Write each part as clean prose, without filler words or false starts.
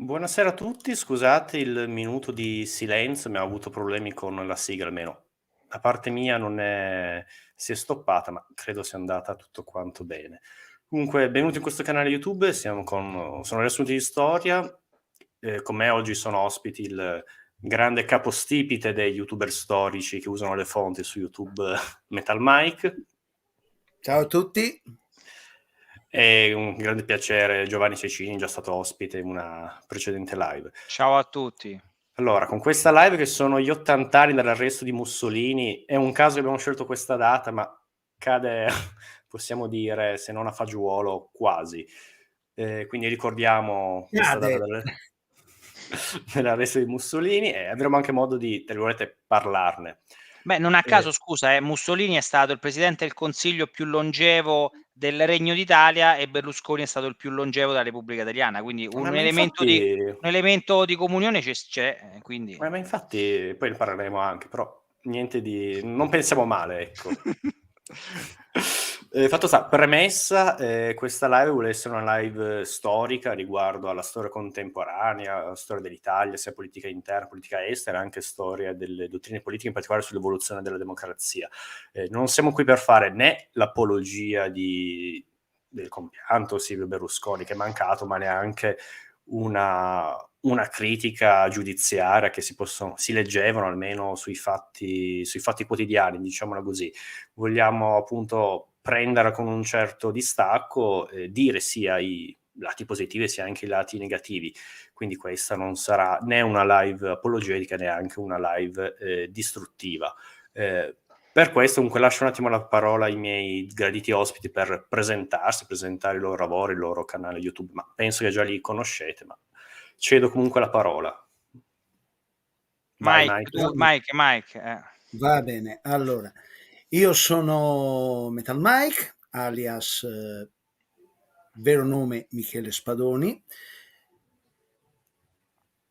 Buonasera a tutti, scusate il minuto di silenzio, abbiamo avuto problemi con la sigla, almeno da parte mia non è si è stoppata, ma credo sia andata tutto quanto bene. Comunque, benvenuti in questo canale YouTube, sono Riassunti di Storia, con me oggi sono ospiti il grande capostipite dei youtuber storici che usano le fonti su YouTube, Metal Mike, Ciao a tutti. e un grande piacere Giovanni Cecchini, già stato ospite in una precedente live. Ciao a tutti. Allora, con questa live che sono gli 80 anni dall'arresto di Mussolini, è un caso che abbiamo scelto questa data, ma cade, possiamo dire, se non a fagiolo, quasi. Quindi ricordiamo questa data Cade. dell'arresto di Mussolini e avremo anche modo di, tra virgolette, parlarne. Beh, non a Eh, caso scusa, Mussolini è stato il presidente del Consiglio più longevo del Regno d'Italia e Berlusconi è stato il più longevo della Repubblica Italiana, quindi ma, un ma elemento di infatti, un elemento di comunione c'è, quindi ma infatti, poi ne parleremo anche, però niente di... non pensiamo male, ecco. Fatto sta, premessa, questa live vuole essere una live storica riguardo alla storia contemporanea, alla storia dell'Italia, sia politica interna, politica estera, anche storia delle dottrine politiche, in particolare sull'evoluzione della democrazia. Non siamo qui per fare né l'apologia del compianto Silvio Berlusconi che è mancato, ma neanche una critica giudiziaria che si leggevano almeno sui fatti quotidiani, diciamola così. Vogliamo appunto prendere con un certo distacco, dire sia i lati positivi sia anche i lati negativi. Quindi questa non sarà né una live apologetica, neanche una live distruttiva. Per questo comunque lascio un attimo la parola ai miei graditi ospiti per presentarsi, presentare i loro lavori, il loro canale YouTube, ma penso che già li conoscete, ma cedo comunque la parola. Vai Mike, Mike. Mike. Va bene. Allora, io sono Metal Mike, alias vero nome Michele Spadoni.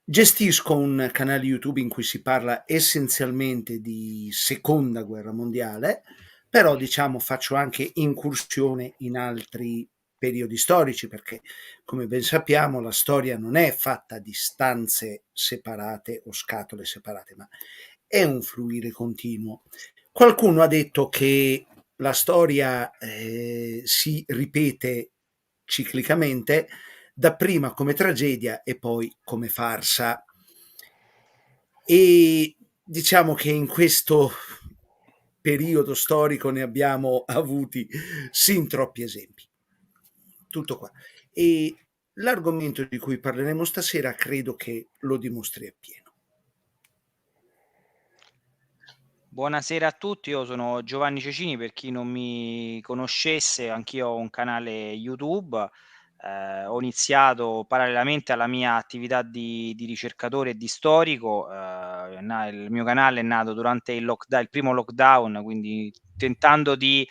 Gestisco un canale YouTube in cui si parla essenzialmente di seconda guerra mondiale, però diciamo faccio anche incursione in altri periodi storici perché, come ben sappiamo, la storia non è fatta di stanze separate o scatole separate, ma è un fluire continuo. Qualcuno ha detto che la storia si ripete ciclicamente, dapprima come tragedia e poi come farsa. E diciamo che in questo periodo storico ne abbiamo avuti sin troppi esempi. Tutto qua. E l'argomento di cui parleremo stasera credo che lo dimostri appieno. Buonasera a tutti, io sono Giovanni Cecchini, per chi non mi conoscesse, anch'io ho un canale YouTube, ho iniziato parallelamente alla mia attività di ricercatore e di storico, il mio canale è nato durante il primo lockdown, quindi tentando di,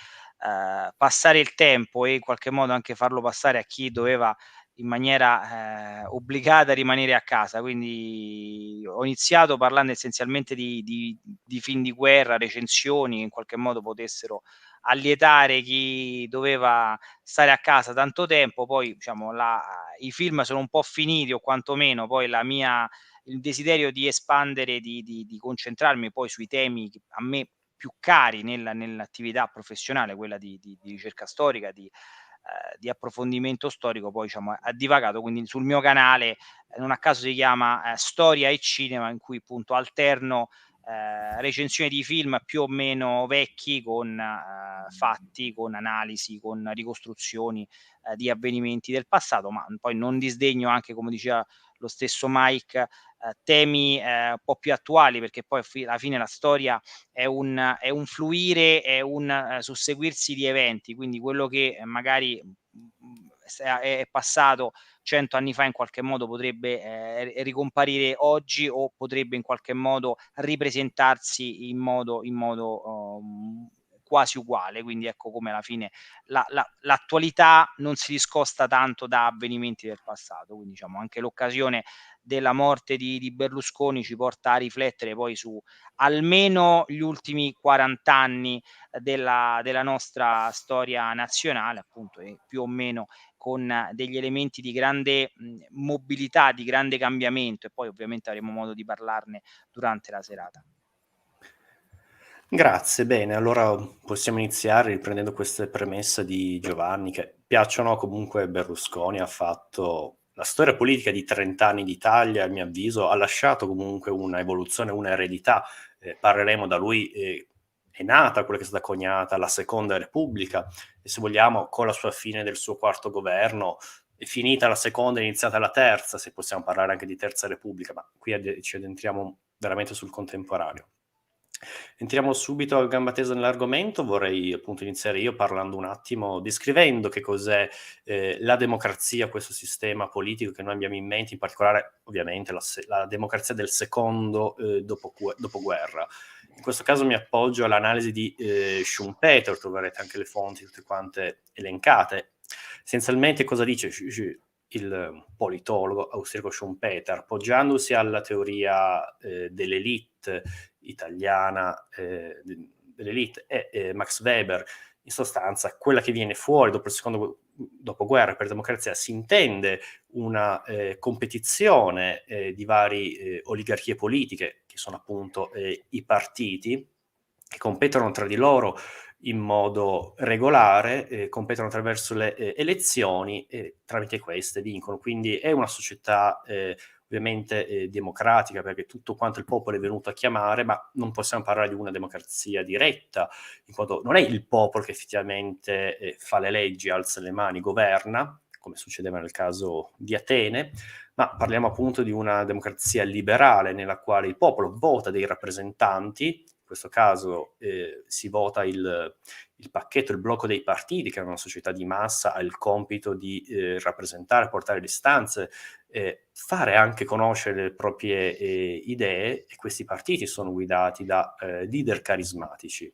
passare il tempo e in qualche modo anche farlo passare a chi doveva in maniera, obbligata a rimanere a casa. Quindi ho iniziato parlando essenzialmente di film di guerra, recensioni che in qualche modo potessero allietare chi doveva stare a casa tanto tempo. Poi diciamo i film sono un po' finiti o quantomeno poi la mia il desiderio di espandere, di concentrarmi poi sui temi che a me più cari nell'attività professionale, quella di ricerca storica, di approfondimento storico, poi diciamo ha divagato, quindi sul mio canale, non a caso si chiama, Storia e Cinema, in cui appunto alterno, recensioni di film più o meno vecchi con, fatti, con analisi, con ricostruzioni, di avvenimenti del passato, ma poi non disdegno anche, come diceva lo stesso Mike, temi, un po' più attuali, perché poi alla fine la storia è un fluire, è un, susseguirsi di eventi, quindi quello che magari, è passato 100 anni fa in qualche modo potrebbe, ricomparire oggi o potrebbe in qualche modo ripresentarsi in modo, quasi uguale. Quindi ecco come alla fine l'attualità non si discosta tanto da avvenimenti del passato. Quindi diciamo anche l'occasione della morte di Berlusconi ci porta a riflettere poi su almeno gli ultimi 40 anni della nostra storia nazionale, appunto, e più o meno con degli elementi di grande mobilità, di grande cambiamento, e poi ovviamente avremo modo di parlarne durante la serata. Grazie, bene, allora possiamo iniziare riprendendo queste premesse di Giovanni che piacciono. Comunque Berlusconi ha fatto la storia politica di 30 anni d'Italia, a mio avviso, ha lasciato comunque una evoluzione, una eredità. Parleremo da lui, è nata quella che è stata coniata la Seconda Repubblica e, se vogliamo, con la sua fine del suo quarto governo è finita la seconda e iniziata la terza, se possiamo parlare anche di Terza Repubblica, ma qui ci addentriamo veramente sul contemporaneo. Entriamo subito a gamba tesa nell'argomento. Vorrei appunto iniziare io parlando un attimo, descrivendo che cos'è la democrazia, questo sistema politico che noi abbiamo in mente, in particolare ovviamente la democrazia del secondo dopoguerra. In questo caso mi appoggio all'analisi di Schumpeter, troverete anche le fonti tutte quante elencate. Essenzialmente cosa dice il politologo austriaco Schumpeter, appoggiandosi alla teoria dell'elite italiana, dell'elite, e Max Weber, in sostanza quella che viene fuori dopo il secondo dopoguerra per democrazia si intende una competizione di varie oligarchie politiche, che sono appunto i partiti, che competono tra di loro in modo regolare, competono attraverso le elezioni e tramite queste vincono. Quindi è una società ovviamente democratica, perché tutto quanto il popolo è venuto a chiamare, ma non possiamo parlare di una democrazia diretta, in quanto non è il popolo che effettivamente fa le leggi, alza le mani, governa, come succedeva nel caso di Atene, ma parliamo appunto di una democrazia liberale nella quale il popolo vota dei rappresentanti. In questo caso si vota il pacchetto, il blocco dei partiti, che è una società di massa, ha il compito di rappresentare, portare le istanze, fare anche conoscere le proprie idee, e questi partiti sono guidati da leader carismatici.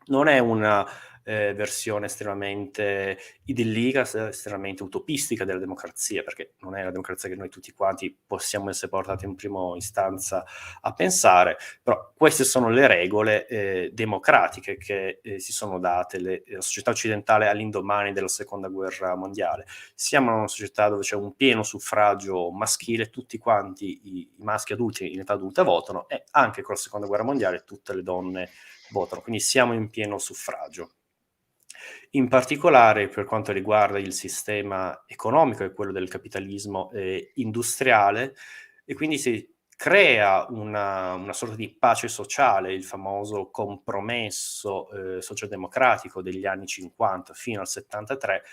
Non è una versione estremamente idillica, estremamente utopistica della democrazia, perché non è la democrazia che noi tutti quanti possiamo essere portati in prima istanza a pensare, però queste sono le regole democratiche che si sono date la società occidentale all'indomani della Seconda Guerra Mondiale. Siamo in una società dove c'è un pieno suffragio maschile, tutti quanti i maschi adulti in età adulta votano, e anche con la Seconda Guerra Mondiale tutte le donne votano, quindi siamo in pieno suffragio. In particolare per quanto riguarda il sistema economico e quello del capitalismo industriale, e quindi si crea una sorta di pace sociale, il famoso compromesso sociodemocratico degli anni 50 fino al 73,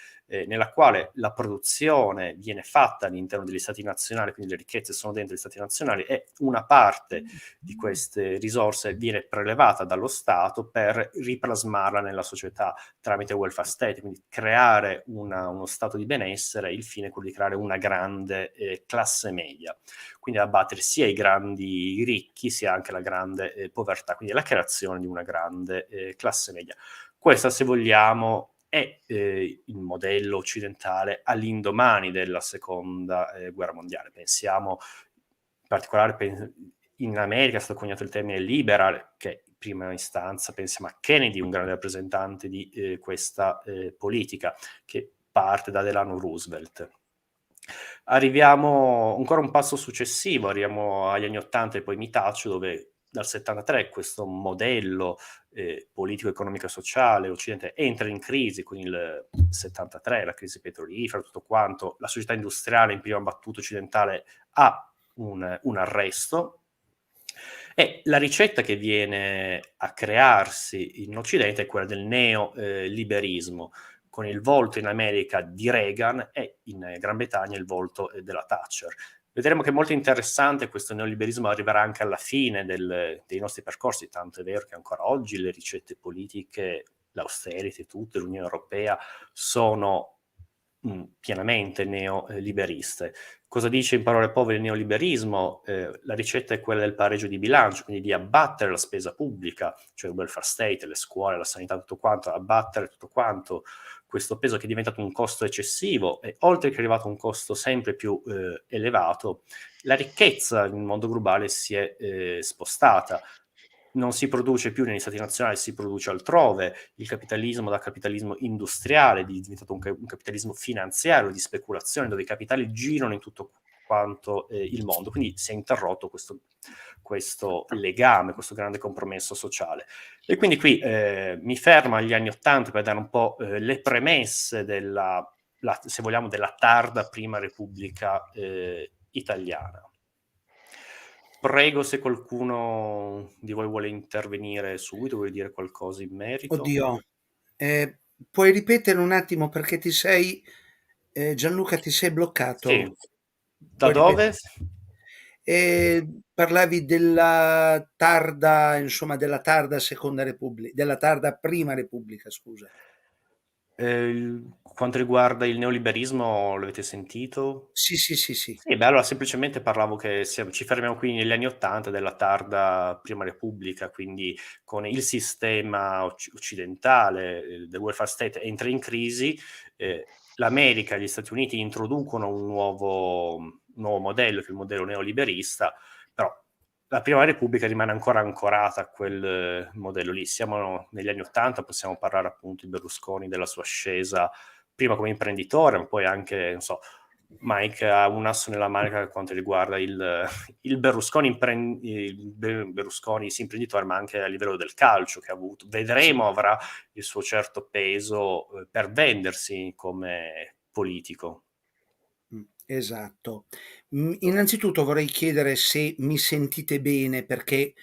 nella quale la produzione viene fatta all'interno degli stati nazionali, quindi le ricchezze sono dentro gli stati nazionali, e una parte di queste risorse viene prelevata dallo Stato per riplasmarla nella società tramite welfare state, quindi creare uno stato di benessere. Il fine è quello di creare una grande classe media, quindi abbattere sia i grandi ricchi sia anche la grande povertà, quindi la creazione di una grande classe media. Questa, se vogliamo, è il modello occidentale all'indomani della Seconda Guerra Mondiale. Pensiamo in particolare in America è stato coniato il termine liberal, che in prima istanza pensiamo a Kennedy, un grande rappresentante di questa politica, che parte da Delano Roosevelt. Arriviamo ancora un passo successivo, arriviamo agli anni 80 e poi mi taccio, dove dal 73 questo modello politico, economico e sociale occidentale entra in crisi con il 73, la crisi petrolifera, tutto quanto. La società industriale in prima battuta occidentale ha un arresto, e la ricetta che viene a crearsi in Occidente è quella del neoliberismo, con il volto in America di Reagan e in Gran Bretagna il volto della Thatcher. Vedremo che è molto interessante, questo neoliberismo arriverà anche alla fine dei nostri percorsi, tanto è vero che ancora oggi le ricette politiche, l'austerity, tutte, l'Unione Europea, sono pienamente neoliberiste. Cosa dice in parole povere il neoliberismo? La ricetta è quella del pareggio di bilancio, quindi di abbattere la spesa pubblica, cioè il welfare state, le scuole, la sanità, tutto quanto, abbattere tutto quanto questo peso che è diventato un costo eccessivo, e oltre che è arrivato un costo sempre più elevato, la ricchezza nel mondo globale si è spostata. non si produce più negli stati nazionali, si produce altrove. Il capitalismo, da capitalismo industriale, è diventato un capitalismo finanziario di speculazione, dove i capitali girano in tutto quanto il mondo. Quindi si è interrotto questo legame, questo grande compromesso sociale. E quindi qui mi fermo agli anni '80 per dare un po' le premesse se vogliamo, della tarda prima Repubblica italiana. Prego, se qualcuno di voi vuole intervenire subito, vuole dire qualcosa in merito. Oddio, puoi ripetere un attimo perché Gianluca, ti sei bloccato? Sì. Da Puoi dove? Parlavi della tarda, insomma, della tarda seconda Repubblica, della tarda prima Repubblica, scusa. Quanto riguarda il neoliberismo, l'avete sentito? Sì. Sì, beh, allora semplicemente parlavo che ci fermiamo qui negli anni '80 della tarda prima Repubblica, quindi con il sistema occidentale del welfare state entra in crisi, l'America e gli Stati Uniti introducono un nuovo modello, che è il modello neoliberista, però la prima Repubblica rimane ancora ancorata a quel modello lì. Siamo negli anni '80, possiamo parlare appunto di Berlusconi, della sua ascesa, prima come imprenditore, ma poi anche, non so, Mike ha un asso nella manica per quanto riguarda il Berlusconi sì, imprenditore, ma anche a livello del calcio che ha avuto. Vedremo, avrà il suo certo peso per vendersi come politico. Esatto. Innanzitutto vorrei chiedere se mi sentite bene, perché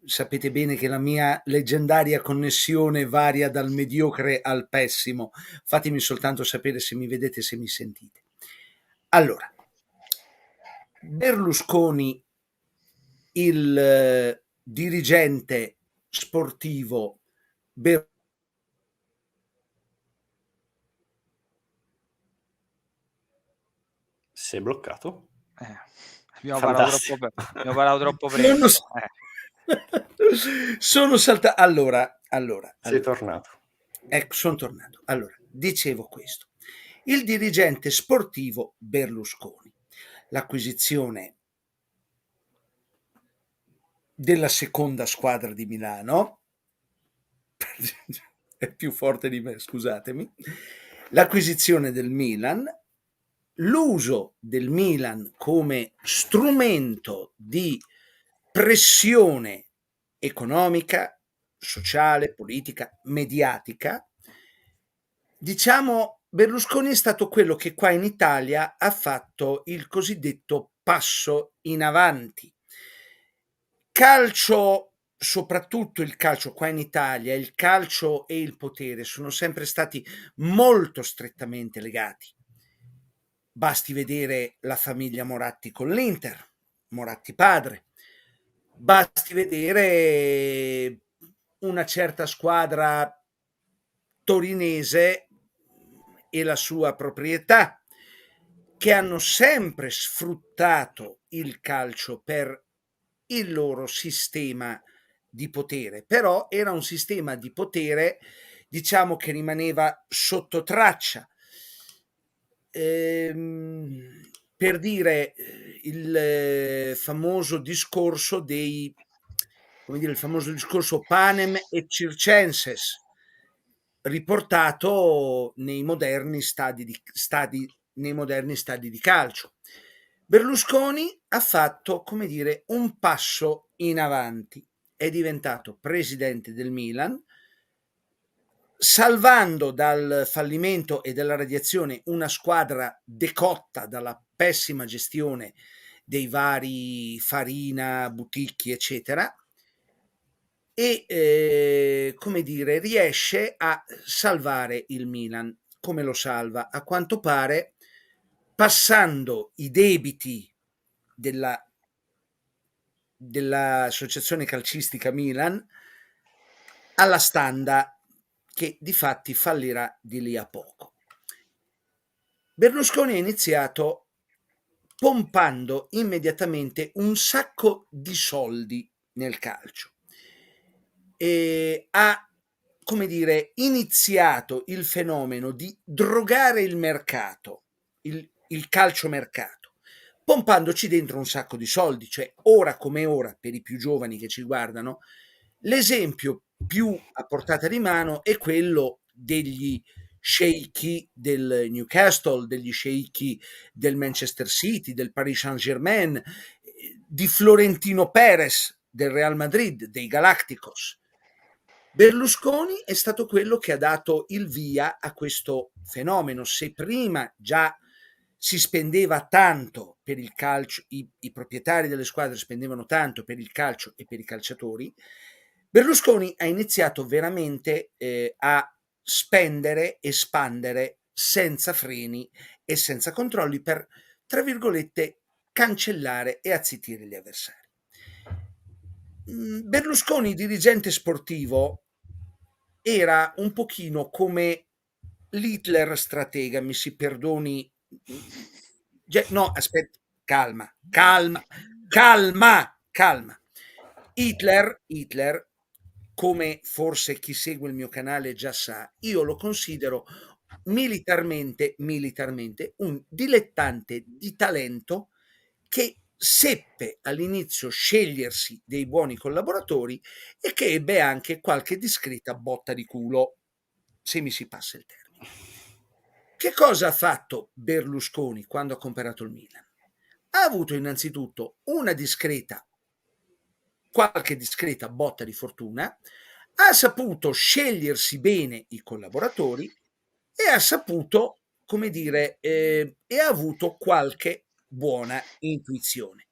sapete bene che la mia leggendaria connessione varia dal mediocre al pessimo. Fatemi soltanto sapere se mi vedete e se mi sentite. Allora, Berlusconi, il dirigente sportivo Si è bloccato? Abbiamo Fantastico. parlato troppo presto. Sono saltato. Allora. Sei tornato. Ecco, sono tornato. Allora, dicevo questo. Il dirigente sportivo Berlusconi, l'acquisizione della seconda squadra di Milano, è più forte di me, scusatemi, l'acquisizione del Milan, l'uso del Milan come strumento di pressione economica, sociale, politica, mediatica. Diciamo, Berlusconi è stato quello che qua in Italia ha fatto il cosiddetto passo in avanti. Calcio, soprattutto il calcio qua in Italia, il calcio e il potere sono sempre stati molto strettamente legati. Basti vedere la famiglia Moratti con l'Inter, Moratti padre. Basti vedere una certa squadra torinese e la sua proprietà, che hanno sempre sfruttato il calcio per il loro sistema di potere, però era un sistema di potere, diciamo, che rimaneva sotto traccia. Per dire il famoso discorso il famoso discorso panem et circenses, riportato nei moderni stadi di calcio. Berlusconi ha fatto, come dire, un passo in avanti, è diventato presidente del Milan, salvando dal fallimento e dalla radiazione una squadra decotta dalla pessima gestione dei vari Farina, Buticchi, eccetera, e come dire, riesce a salvare il Milan. Come lo salva? A quanto pare passando i debiti dell'associazione calcistica Milan alla Standa, che difatti fallirà di lì a poco. Berlusconi ha iniziato pompando immediatamente un sacco di soldi nel calcio e ha, come dire, iniziato il fenomeno di drogare il mercato, il calciomercato, pompandoci dentro un sacco di soldi. Cioè, ora come ora, per i più giovani che ci guardano, L'esempio più a portata di mano è quello degli sceicchi del Newcastle, degli sceicchi del Manchester City, del Paris Saint-Germain, di Florentino Perez del Real Madrid, dei Galacticos. Berlusconi è stato quello che ha dato il via a questo fenomeno. Se prima già si spendeva tanto per il calcio, i proprietari delle squadre spendevano tanto per il calcio e per i calciatori, Berlusconi ha iniziato veramente a spendere e spandere senza freni e senza controlli per, tra virgolette, cancellare e azzittire gli avversari. Berlusconi, dirigente sportivo, era un pochino come l'Hitler stratega, mi si perdoni. No, aspetta, calma, calma, calma, calma. Hitler, come forse chi segue il mio canale già sa, io lo considero militarmente un dilettante di talento che seppe all'inizio scegliersi dei buoni collaboratori e che ebbe anche qualche discreta botta di culo, se mi si passa il termine. Che cosa ha fatto Berlusconi quando ha comprato il Milan? Ha avuto innanzitutto qualche discreta botta di fortuna, ha saputo scegliersi bene i collaboratori e ha saputo, come dire, e ha avuto qualche buona intuizione.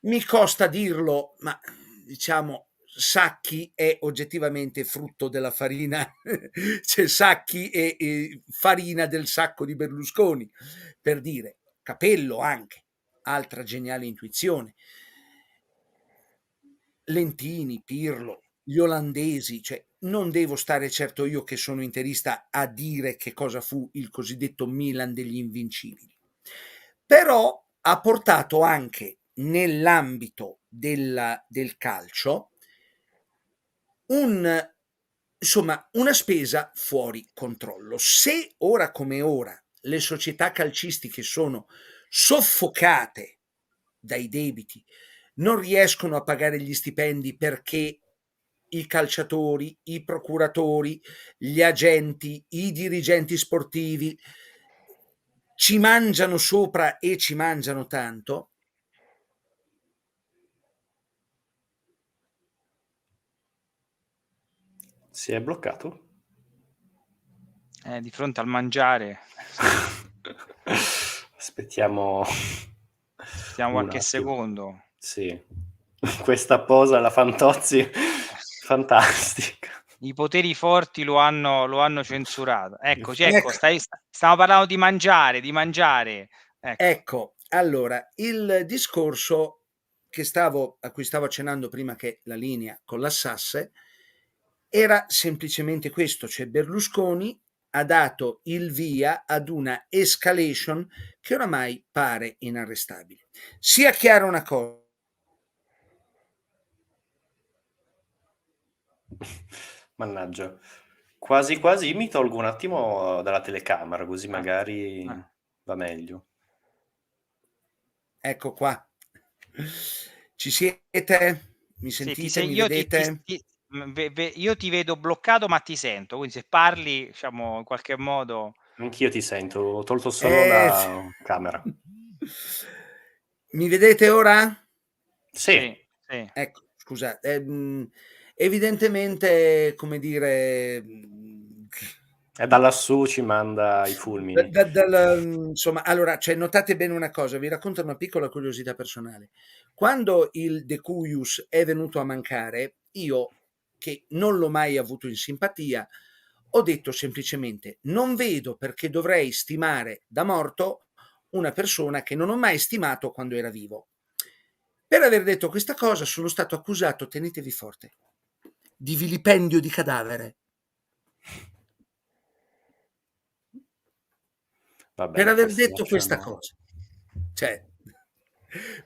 Mi costa dirlo, ma diciamo Sacchi è oggettivamente frutto della farina, cioè Sacchi è farina del sacco di Berlusconi, per dire. Capello anche, altra geniale intuizione. Lentini, Pirlo, gli olandesi, cioè non devo stare certo io che sono interista a dire che cosa fu il cosiddetto Milan degli invincibili. Però ha portato anche nell'ambito del calcio insomma, una spesa fuori controllo. Se ora come ora le società calcistiche sono soffocate dai debiti, non riescono a pagare gli stipendi perché i calciatori, i procuratori, gli agenti, i dirigenti sportivi ci mangiano sopra e ci mangiano tanto. Si è bloccato? Di fronte al mangiare. Aspettiamo qualche secondo. Sì, questa posa alla Fantozzi fantastica. I poteri forti lo hanno censurato. Eccoci, Ecco. stiamo parlando di mangiare. Ecco, allora, il discorso a cui stavo accennando prima che la linea collassasse era semplicemente questo, cioè Berlusconi ha dato il via ad una escalation che oramai pare inarrestabile. Sia chiara una cosa. Mannaggia. Quasi quasi mi tolgo un attimo dalla telecamera, così magari va meglio. Ecco qua. Ci siete? Mi sentite? Mi vedete? Io ti vedo bloccato, ma ti sento, quindi se parli, diciamo, in qualche modo. Anch'io ti sento, ho tolto solo la camera. Mi vedete ora? Sì. Ecco, scusa, evidentemente, come dire, E da lassù ci manda i fulmini. insomma, allora, cioè, notate bene una cosa, vi racconto una piccola curiosità personale. Quando il De Cuius è venuto a mancare, io, che non l'ho mai avuto in simpatia, ho detto semplicemente: non vedo perché dovrei stimare da morto una persona che non ho mai stimato quando era vivo. Per aver detto questa cosa sono stato accusato, tenetevi forte, di vilipendio di cadavere. Vabbè, Per ma aver questo detto questa cosa. Cioè,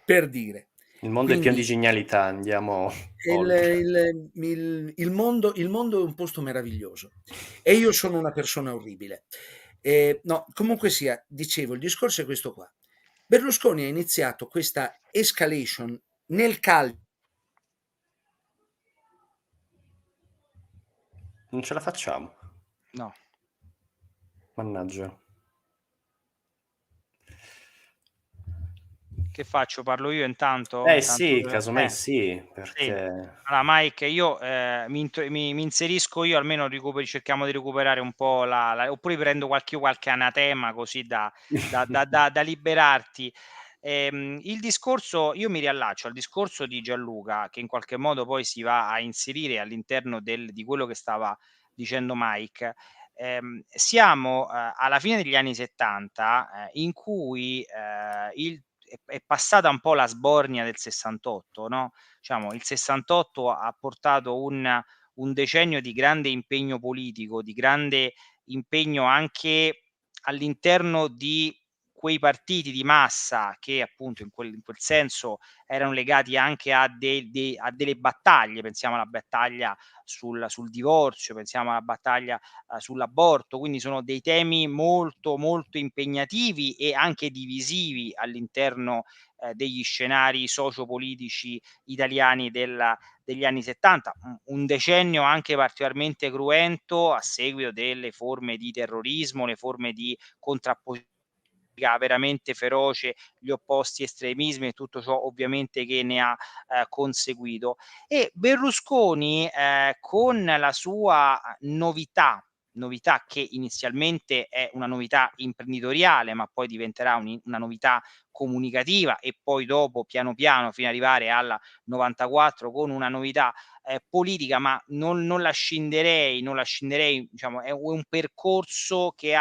per dire. Il mondo è pieno di genialità, andiamo oltre. Il mondo è un posto meraviglioso e io sono una persona orribile. No, comunque sia, dicevo, il discorso è questo qua. Berlusconi ha iniziato questa escalation nel calcio Non ce la facciamo. No. Mannaggia. Che faccio? Parlo io intanto? Sì, casomai sì, Sì. perché Allora Mike, io mi inserisco io, almeno cerchiamo di recuperare un po' oppure prendo qualche anatema così da liberarti. Il discorso, io mi riallaccio al discorso di Gianluca, che in qualche modo poi si va a inserire all'interno di quello che stava dicendo Mike. Siamo alla fine degli anni 70, in cui è passata un po' la sbornia del 68, no? Diciamo, il 68 ha portato un decennio di grande impegno politico, di grande impegno anche all'interno di quei partiti di massa che appunto in quel senso erano legati anche a delle battaglie, pensiamo alla battaglia sul divorzio, pensiamo alla battaglia sull'aborto, quindi sono dei temi molto, molto impegnativi e anche divisivi all'interno degli scenari sociopolitici italiani degli anni 70, un decennio anche particolarmente cruento a seguito delle forme di terrorismo, le forme di contrapposizione veramente feroce, gli opposti estremismi e tutto ciò ovviamente che ne ha conseguito. E Berlusconi con la sua novità che inizialmente è una novità imprenditoriale, ma poi diventerà una novità comunicativa e poi dopo piano piano fino ad arrivare al 94 con una novità politica, ma non la scinderei, diciamo, è un percorso che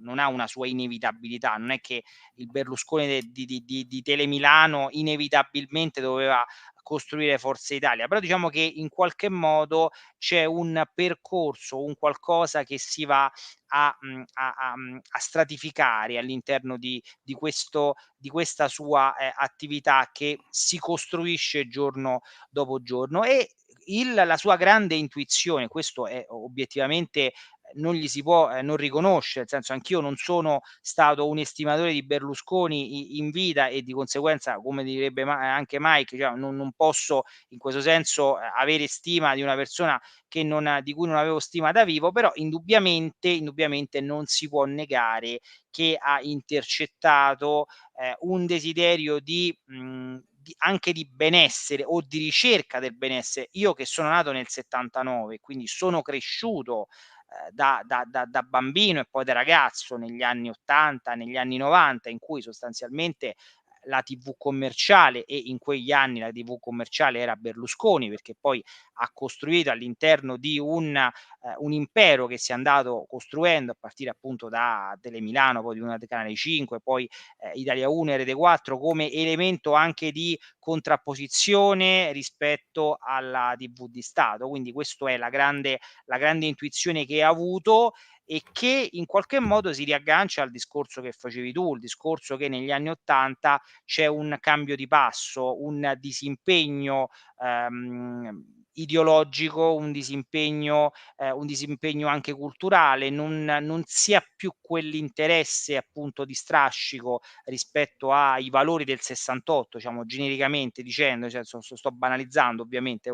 non ha una sua inevitabilità, non è che il Berlusconi di Tele Milano inevitabilmente doveva costruire Forza Italia, però diciamo che in qualche modo c'è un percorso, un qualcosa che si va a stratificare all'interno di questa sua attività che si costruisce giorno dopo giorno e la sua grande intuizione, questo è obiettivamente non gli si può non riconoscere, nel senso anch'io non sono stato un estimatore di Berlusconi in vita e di conseguenza, come direbbe anche Mike, cioè non posso in questo senso avere stima di una persona di cui non avevo stima da vivo, però indubbiamente non si può negare che ha intercettato un desiderio anche di benessere o di ricerca del benessere. Io che sono nato nel 79, quindi sono cresciuto da bambino e poi da ragazzo negli anni 80, negli anni 90, in cui sostanzialmente la TV commerciale e in quegli anni la TV commerciale era Berlusconi, perché poi ha costruito all'interno di un impero che si è andato costruendo a partire appunto da Telemilano, poi di una Canale 5, poi Italia 1 e Rete 4 come elemento anche di contrapposizione rispetto alla TV di Stato. Quindi questo è la grande intuizione che ha avuto e che in qualche modo si riaggancia al discorso che facevi tu, il discorso che negli anni '80 c'è un cambio di passo, ideologico, un disimpegno anche culturale, non si ha più quell'interesse appunto di strascico rispetto ai valori del '68, diciamo genericamente dicendo, cioè sto banalizzando ovviamente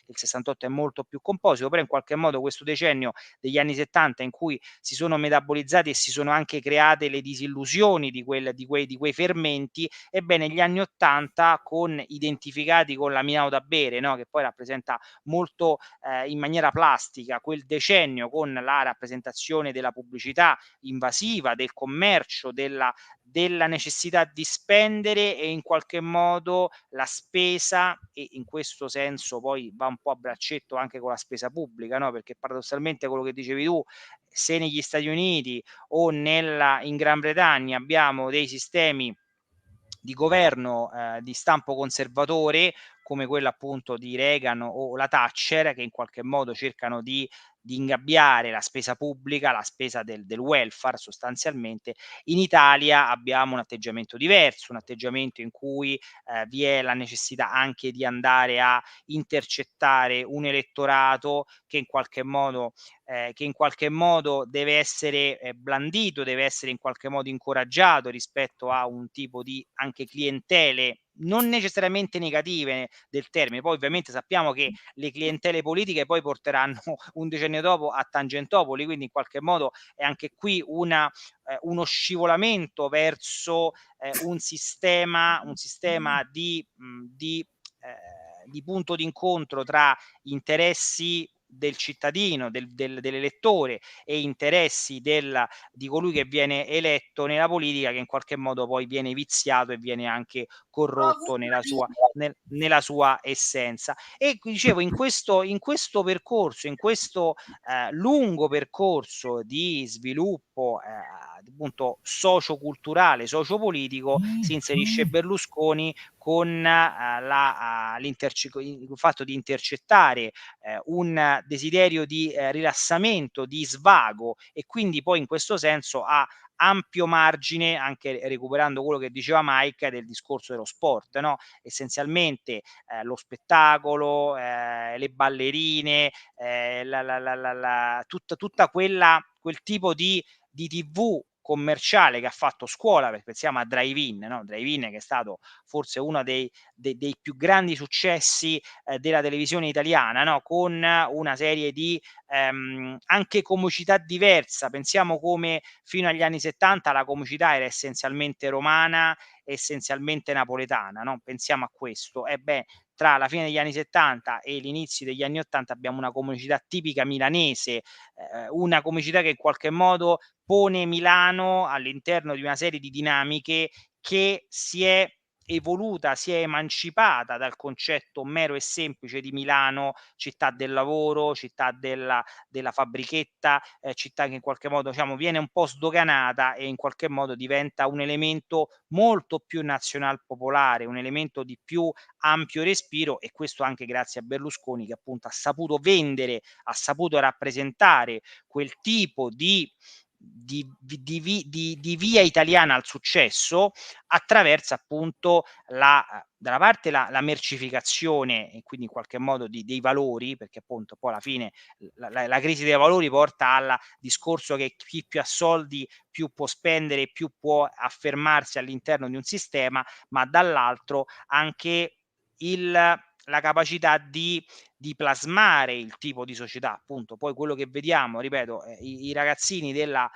il '68 è molto più composito, però in qualche modo questo decennio degli anni '70 in cui si sono metabolizzati e si sono anche create le disillusioni di quei fermenti, ebbene gli anni '80 identificati con la Milano da bere, no, che poi rappresenta molto in maniera plastica quel decennio con la rappresentazione della pubblicità invasiva, del commercio, della necessità di spendere e in qualche modo la spesa e in questo senso poi va un po' a braccetto anche con la spesa pubblica, no, perché paradossalmente quello che dicevi tu, se negli Stati Uniti o in Gran Bretagna abbiamo dei sistemi di governo di stampo conservatore, come quello appunto di Reagan o la Thatcher, che in qualche modo cercano di ingabbiare la spesa pubblica, la spesa del welfare sostanzialmente. In Italia abbiamo un atteggiamento diverso, un atteggiamento in cui vi è la necessità anche di andare a intercettare un elettorato che in qualche modo deve essere blandito, deve essere in qualche modo incoraggiato rispetto a un tipo di anche clientele non necessariamente negative del termine. Poi ovviamente sappiamo che le clientele politiche poi porteranno un decennio giorni dopo a Tangentopoli, quindi in qualche modo è anche qui uno scivolamento verso un sistema di punto d'incontro tra interessi del cittadino, dell'elettore e interessi di colui che viene eletto nella politica, che in qualche modo poi viene viziato e viene anche corrotto nella sua essenza. E dicevo, in questo percorso, in questo lungo percorso di sviluppo appunto socioculturale, sociopolitico, si inserisce Berlusconi con il fatto di intercettare un desiderio di rilassamento, di svago, e quindi poi in questo senso ha ampio margine, anche recuperando quello che diceva Mike del discorso dello sport, no? Essenzialmente lo spettacolo, le ballerine, tutta quel tipo di TV commerciale che ha fatto scuola, perché pensiamo a Drive-In, no? Drive-In che è stato forse uno dei più grandi successi della televisione italiana, no? Con una serie di anche comicità diversa. Pensiamo come fino agli anni 70 la comicità era essenzialmente romana, essenzialmente napoletana, no? Pensiamo a questo. Tra la fine degli anni 70 e l'inizio degli anni 80 abbiamo una comicità tipica milanese, una comicità che in qualche modo pone Milano all'interno di una serie di dinamiche che si è evoluta, si è emancipata dal concetto mero e semplice di Milano, città del lavoro, città della fabbrichetta, città che in qualche modo, diciamo, viene un po' sdoganata e in qualche modo diventa un elemento molto più nazional popolare, un elemento di più ampio respiro, e questo anche grazie a Berlusconi, che appunto ha saputo vendere, ha saputo rappresentare quel tipo di via italiana al successo attraverso appunto da una parte la mercificazione, e quindi in qualche modo dei valori, perché appunto poi alla fine la crisi dei valori porta al discorso che chi più ha soldi più può spendere, più può affermarsi all'interno di un sistema, ma dall'altro anche la capacità di plasmare il tipo di società, appunto. Poi quello che vediamo, ripeto, i ragazzini della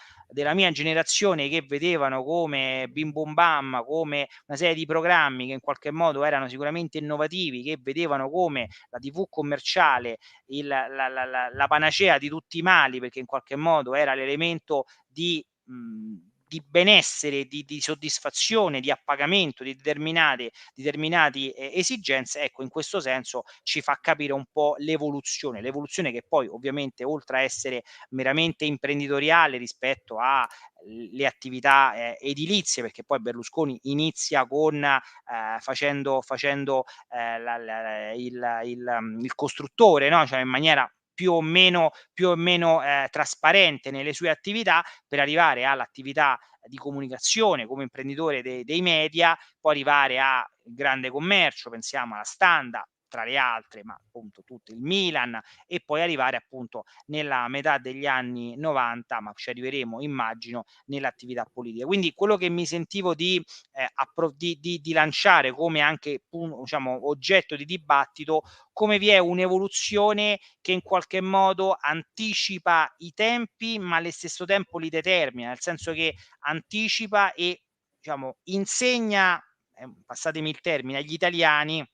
mia generazione che vedevano come Bim Bum Bam, come una serie di programmi che in qualche modo erano sicuramente innovativi, che vedevano come la TV commerciale la panacea di tutti i mali, perché in qualche modo era l'elemento di benessere, di soddisfazione, di appagamento di determinati esigenze. Ecco, in questo senso ci fa capire un po' l'evoluzione che poi ovviamente, oltre a essere meramente imprenditoriale rispetto a le attività edilizie, perché poi Berlusconi inizia facendo il costruttore, no? Cioè in maniera più o meno trasparente nelle sue attività, per arrivare all'attività di comunicazione come imprenditore dei media, poi arrivare al grande commercio, pensiamo alla Standa tra le altre, ma appunto tutto il Milan, e poi arrivare appunto nella metà degli anni 90, ma ci arriveremo immagino, nell'attività politica. Quindi quello che mi sentivo di lanciare come anche diciamo, oggetto di dibattito, come vi è un'evoluzione che in qualche modo anticipa i tempi, ma allo stesso tempo li determina, nel senso che anticipa e, diciamo, insegna, passatemi il termine, agli italiani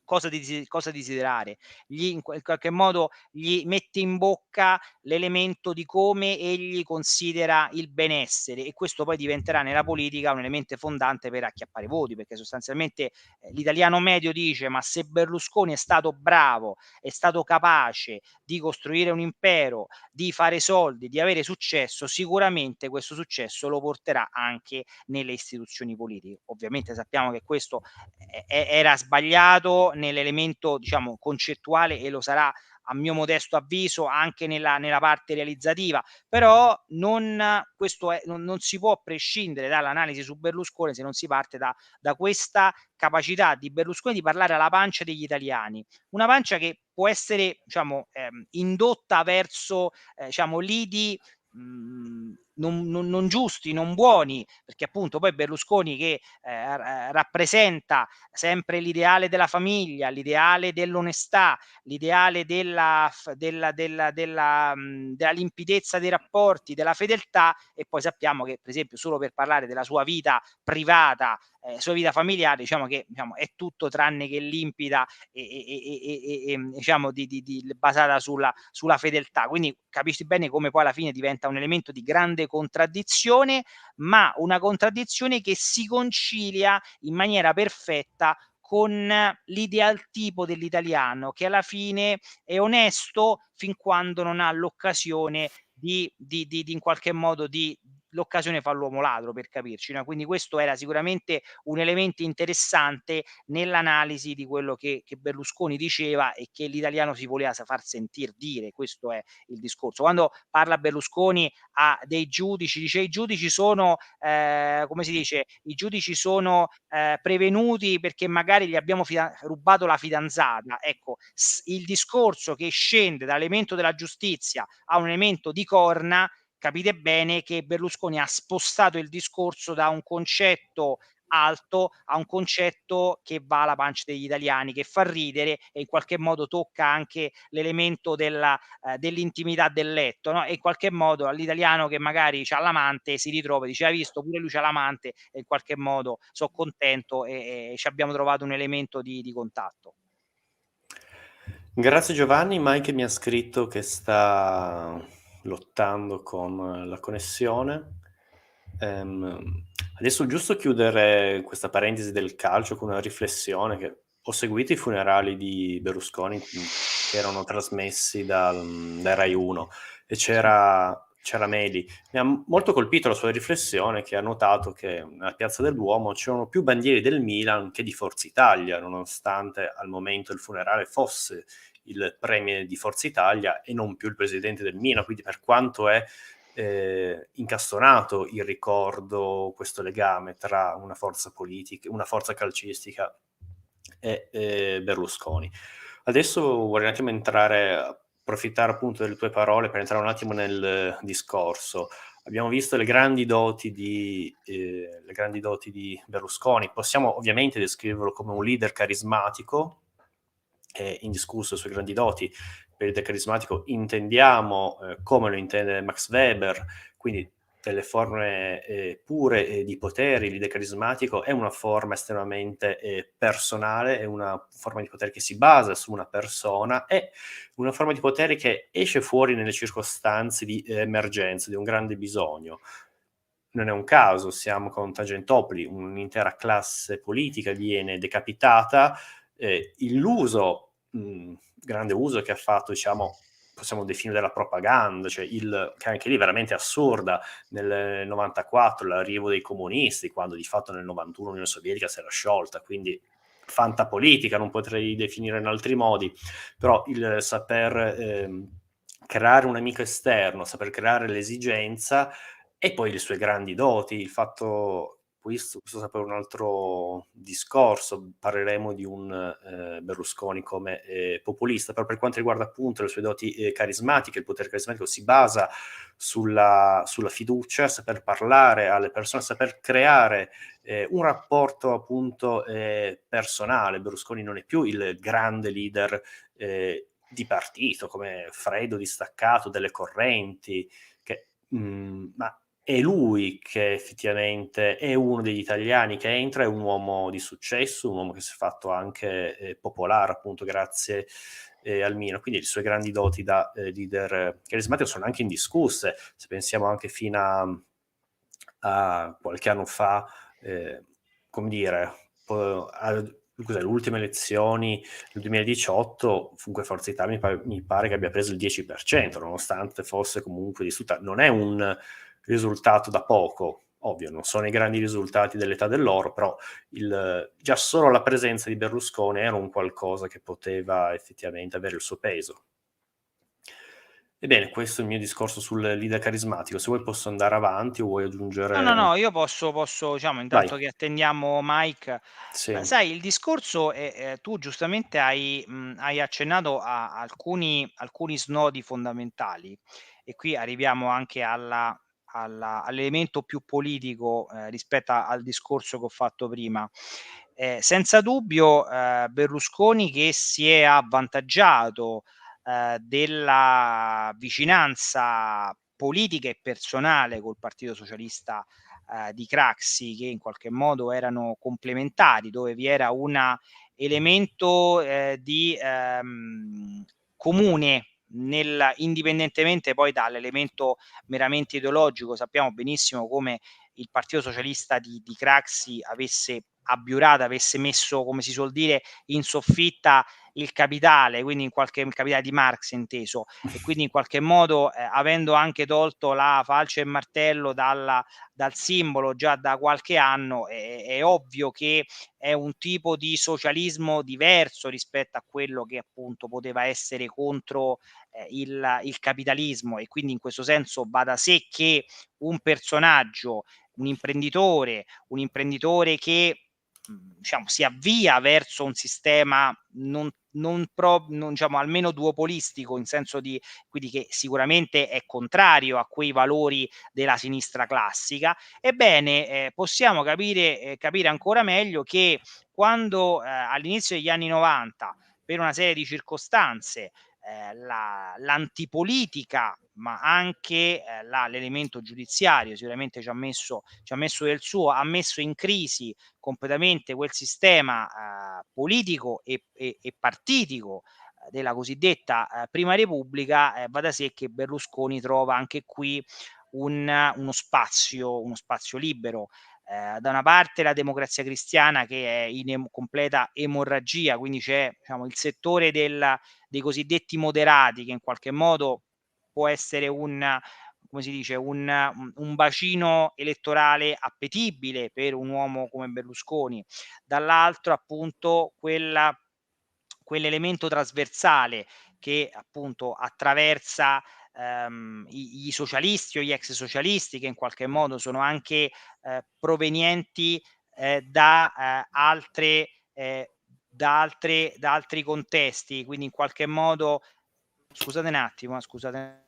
cosa desiderare. In qualche modo gli mette in bocca l'elemento di come egli considera il benessere, e questo poi diventerà nella politica un elemento fondante per acchiappare voti, perché sostanzialmente l'italiano medio dice: ma se Berlusconi è stato bravo, è stato capace di costruire un impero, di fare soldi, di avere successo, sicuramente questo successo lo porterà anche nelle istituzioni politiche. Ovviamente sappiamo che questo era sbagliato nell'elemento, diciamo, concettuale, e lo sarà a mio modesto avviso anche nella parte realizzativa, però non si può prescindere dall'analisi su Berlusconi se non si parte da questa capacità di Berlusconi di parlare alla pancia degli italiani, una pancia che può essere, diciamo, indotta verso diciamo lidi non giusti, non buoni, perché appunto poi Berlusconi che rappresenta sempre l'ideale della famiglia, l'ideale dell'onestà, l'ideale della limpidezza dei rapporti, della fedeltà, e poi sappiamo che per esempio solo per parlare della sua vita privata, sua vita familiare, diciamo che diciamo, è tutto tranne che limpida diciamo basata sulla fedeltà. Quindi capisci bene come poi alla fine diventa un elemento di grande contraddizione, ma una contraddizione che si concilia in maniera perfetta con l'ideal tipo dell'italiano, che alla fine è onesto fin quando non ha l'occasione di in qualche modo di l'occasione fa l'uomo ladro, per capirci, no, quindi questo era sicuramente un elemento interessante nell'analisi di quello che Berlusconi diceva e che l'italiano si voleva far sentir dire, questo è il discorso. Quando parla Berlusconi a dei giudici, dice: "I giudici sono", come si dice, "i giudici sono, prevenuti perché magari gli abbiamo rubato la fidanzata". Ecco, il discorso che scende dall'elemento della giustizia a un elemento di corna, capite bene che Berlusconi ha spostato il discorso da un concetto alto a un concetto che va alla pancia degli italiani, che fa ridere e in qualche modo tocca anche l'elemento dell'intimità del letto, no, e in qualche modo all'italiano che magari c'ha l'amante si ritrova e dice: "Hai visto pure lui c'ha l'amante", e in qualche modo so' contento e c'abbiamo trovato un elemento di contatto. Grazie Giovanni, Mike mi ha scritto che sta lottando con la connessione. Adesso giusto chiudere questa parentesi del calcio con una riflessione che ho seguito i funerali di Berlusconi che erano trasmessi da Rai 1 e c'era Meli. Mi ha molto colpito la sua riflessione che ha notato che nella Piazza del Duomo c'erano più bandiere del Milan che di Forza Italia, nonostante al momento del funerale fosse il premier di Forza Italia e non più il presidente del Milan, quindi per quanto è incastonato il ricordo, questo legame tra una forza politica, una forza calcistica e Berlusconi. Adesso vorrei un attimo approfittare appunto delle tue parole per entrare un attimo nel discorso. Abbiamo visto le grandi doti di Berlusconi, possiamo ovviamente descriverlo come un leader carismatico, è indiscusso le sue grandi doti. Per leader carismatico intendiamo, come lo intende Max Weber, quindi delle forme pure di potere. Il leader carismatico è una forma estremamente personale, è una forma di potere che si basa su una persona, è una forma di potere che esce fuori nelle circostanze di emergenza, di un grande bisogno. Non è un caso, siamo con Tangentopoli, un'intera classe politica viene decapitata, illuso, grande uso che ha fatto, diciamo, possiamo definire della propaganda, cioè che anche lì veramente assurda, nel 94 l'arrivo dei comunisti, quando di fatto nel 91 l'Unione Sovietica si era sciolta, quindi fantapolitica, non potrei definire in altri modi, però il saper creare un nemico esterno, saper creare l'esigenza e poi le sue grandi doti, il fatto questo sapere un altro discorso, parleremo di un Berlusconi come populista, però per quanto riguarda appunto le sue doti carismatiche, il potere carismatico si basa sulla fiducia, saper parlare alle persone, saper creare un rapporto appunto personale. Berlusconi non è più il grande leader di partito, come freddo, distaccato, delle correnti, ma è lui che effettivamente è uno degli italiani che entra, è un uomo di successo, un uomo che si è fatto anche popolare appunto grazie al Milan, quindi le sue grandi doti da leader carismatico sono anche indiscusse, se pensiamo anche fino a qualche anno fa, come dire, le ultime elezioni del 2018, comunque Forza Italia mi pare che abbia preso il 10%, nonostante fosse comunque distrutta. Non è un risultato da poco, ovvio, non sono i grandi risultati dell'età dell'oro, però già solo la presenza di Berlusconi era un qualcosa che poteva effettivamente avere il suo peso. Ebbene, questo è il mio discorso sul leader carismatico. Se vuoi posso andare avanti o vuoi aggiungere... No, io posso diciamo Vai. intanto che attendiamo Mike, Sì. sai il discorso è tu giustamente hai accennato a alcuni snodi fondamentali e qui arriviamo anche all'elemento più politico rispetto al discorso che ho fatto prima. Senza dubbio Berlusconi, che si è avvantaggiato della vicinanza politica e personale col Partito Socialista di Craxi, che in qualche modo erano complementari, dove vi era un elemento di comune indipendentemente poi dall'elemento meramente ideologico. Sappiamo benissimo come il Partito Socialista di Craxi avesse abiurato, avesse messo, come si suol dire, in soffitta il capitale, quindi il capitale di Marx inteso, e quindi in qualche modo avendo anche tolto la falce e il martello dal simbolo già da qualche anno, è ovvio che è un tipo di socialismo diverso rispetto a quello che appunto poteva essere contro il capitalismo, e quindi in questo senso va da sé che un personaggio, un imprenditore che diciamo si avvia verso un sistema non diciamo almeno duopolistico, in senso di, quindi che sicuramente è contrario a quei valori della sinistra classica. Ebbene, possiamo capire ancora meglio che quando all'inizio degli anni '90, per una serie di circostanze, l'antipolitica, ma anche l'elemento giudiziario sicuramente ci ha messo del suo, ha messo in crisi completamente quel sistema politico e partitico della cosiddetta Prima Repubblica. Va da sé che Berlusconi trova anche qui uno spazio libero. Da una parte la Democrazia Cristiana, che è in completa emorragia, quindi c'è, diciamo, il settore dei cosiddetti moderati, che in qualche modo può essere come si dice, un bacino elettorale appetibile per un uomo come Berlusconi. Dall'altro appunto quell'elemento trasversale che appunto attraversa i socialisti o gli ex socialisti, che in qualche modo sono anche provenienti da altre da altri contesti, quindi in qualche modo, scusate un attimo, scusate.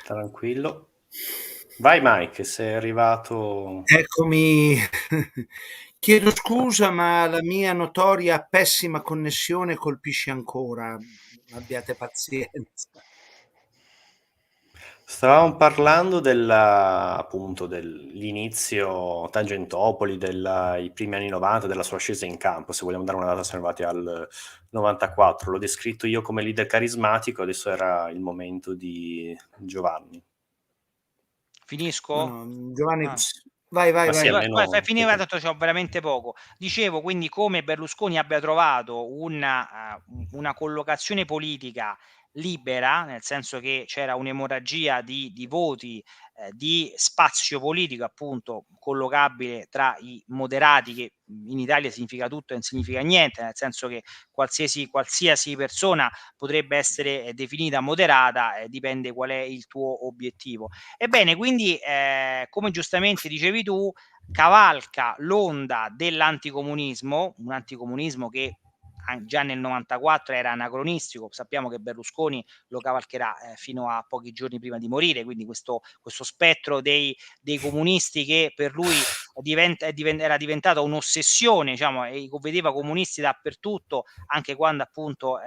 Tranquillo. Vai Mike, sei arrivato. Eccomi. Chiedo scusa, ma la mia notoria pessima connessione colpisce ancora. Abbiate pazienza. Stavamo parlando appunto dell'inizio Tangentopoli, i primi anni 90, della sua scesa in campo. Se vogliamo dare una data, siamo arrivati al 94. L'ho descritto io come leader carismatico, adesso era il momento di Giovanni. Finisco? No, Giovanni, Ah. vai. Sì, almeno Fai finire, tanto c'ho veramente poco. Dicevo quindi come Berlusconi abbia trovato una collocazione politica libera, nel senso che c'era un'emorragia di voti, di spazio politico appunto collocabile tra i moderati, che in Italia significa tutto e non significa niente, nel senso che qualsiasi persona potrebbe essere definita moderata, dipende qual è il tuo obiettivo. Ebbene, quindi, come giustamente dicevi tu, cavalca l'onda dell'anticomunismo, un anticomunismo che già nel 94 era anacronistico. Sappiamo che Berlusconi lo cavalcherà fino a pochi giorni prima di morire, quindi questo spettro dei comunisti, che per lui era diventata un'ossessione, diciamo, e vedeva comunisti dappertutto, anche quando appunto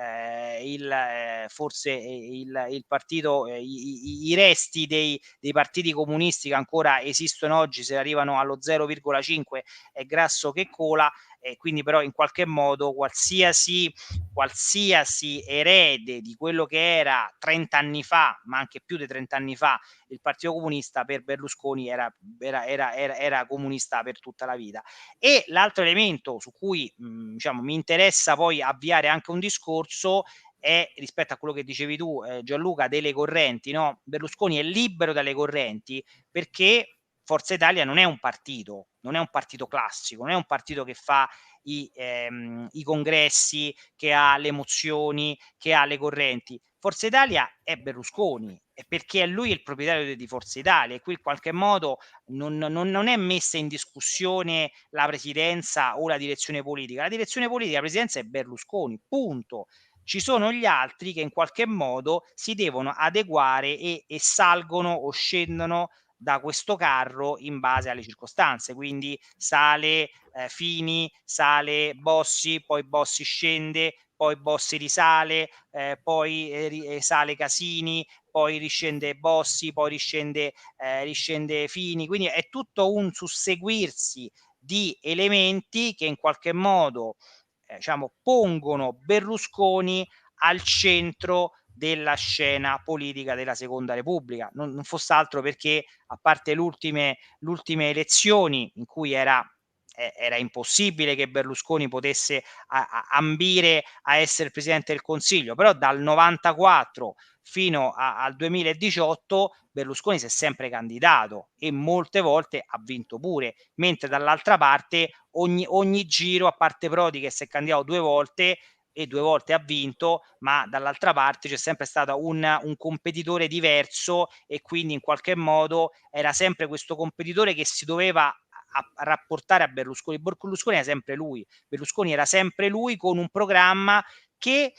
forse il partito, i resti dei partiti comunisti che ancora esistono oggi, se arrivano allo 0,5 è grasso che cola. E quindi però in qualche modo qualsiasi erede di quello che era 30 anni fa, ma anche più di 30 anni fa, il Partito Comunista, per Berlusconi era comunista per tutta la vita. E l'altro elemento su cui diciamo mi interessa poi avviare anche un discorso è rispetto a quello che dicevi tu, Gianluca, delle correnti, no? Berlusconi è libero dalle correnti perché Forza Italia non è un partito classico, non è un partito che fa i congressi, che ha le mozioni, che ha le correnti. Forza Italia è Berlusconi, e perché è lui il proprietario di Forza Italia, e qui in qualche modo non è messa in discussione la presidenza o la direzione politica. La direzione politica, la presidenza è Berlusconi, punto. Ci sono gli altri che in qualche modo si devono adeguare e salgono o scendono da questo carro in base alle circostanze, quindi sale Fini, sale Bossi, poi Bossi scende, poi Bossi risale, poi sale Casini, poi riscende Bossi, poi riscende Fini, quindi è tutto un susseguirsi di elementi che in qualche modo diciamo, pongono Berlusconi al centro della scena politica della Seconda Repubblica. Non fosse altro perché, a parte l'ultime elezioni in cui era impossibile che Berlusconi potesse ambire a essere il Presidente del Consiglio, però dal 94 fino al 2018 Berlusconi si è sempre candidato e molte volte ha vinto pure, mentre dall'altra parte ogni giro, a parte Prodi che si è candidato 2 volte e 2 volte ha vinto, ma dall'altra parte c'è sempre stato un competitore diverso e quindi in qualche modo era sempre questo competitore che si doveva rapportare a Berlusconi. Berlusconi era sempre lui. Berlusconi era sempre lui con un programma che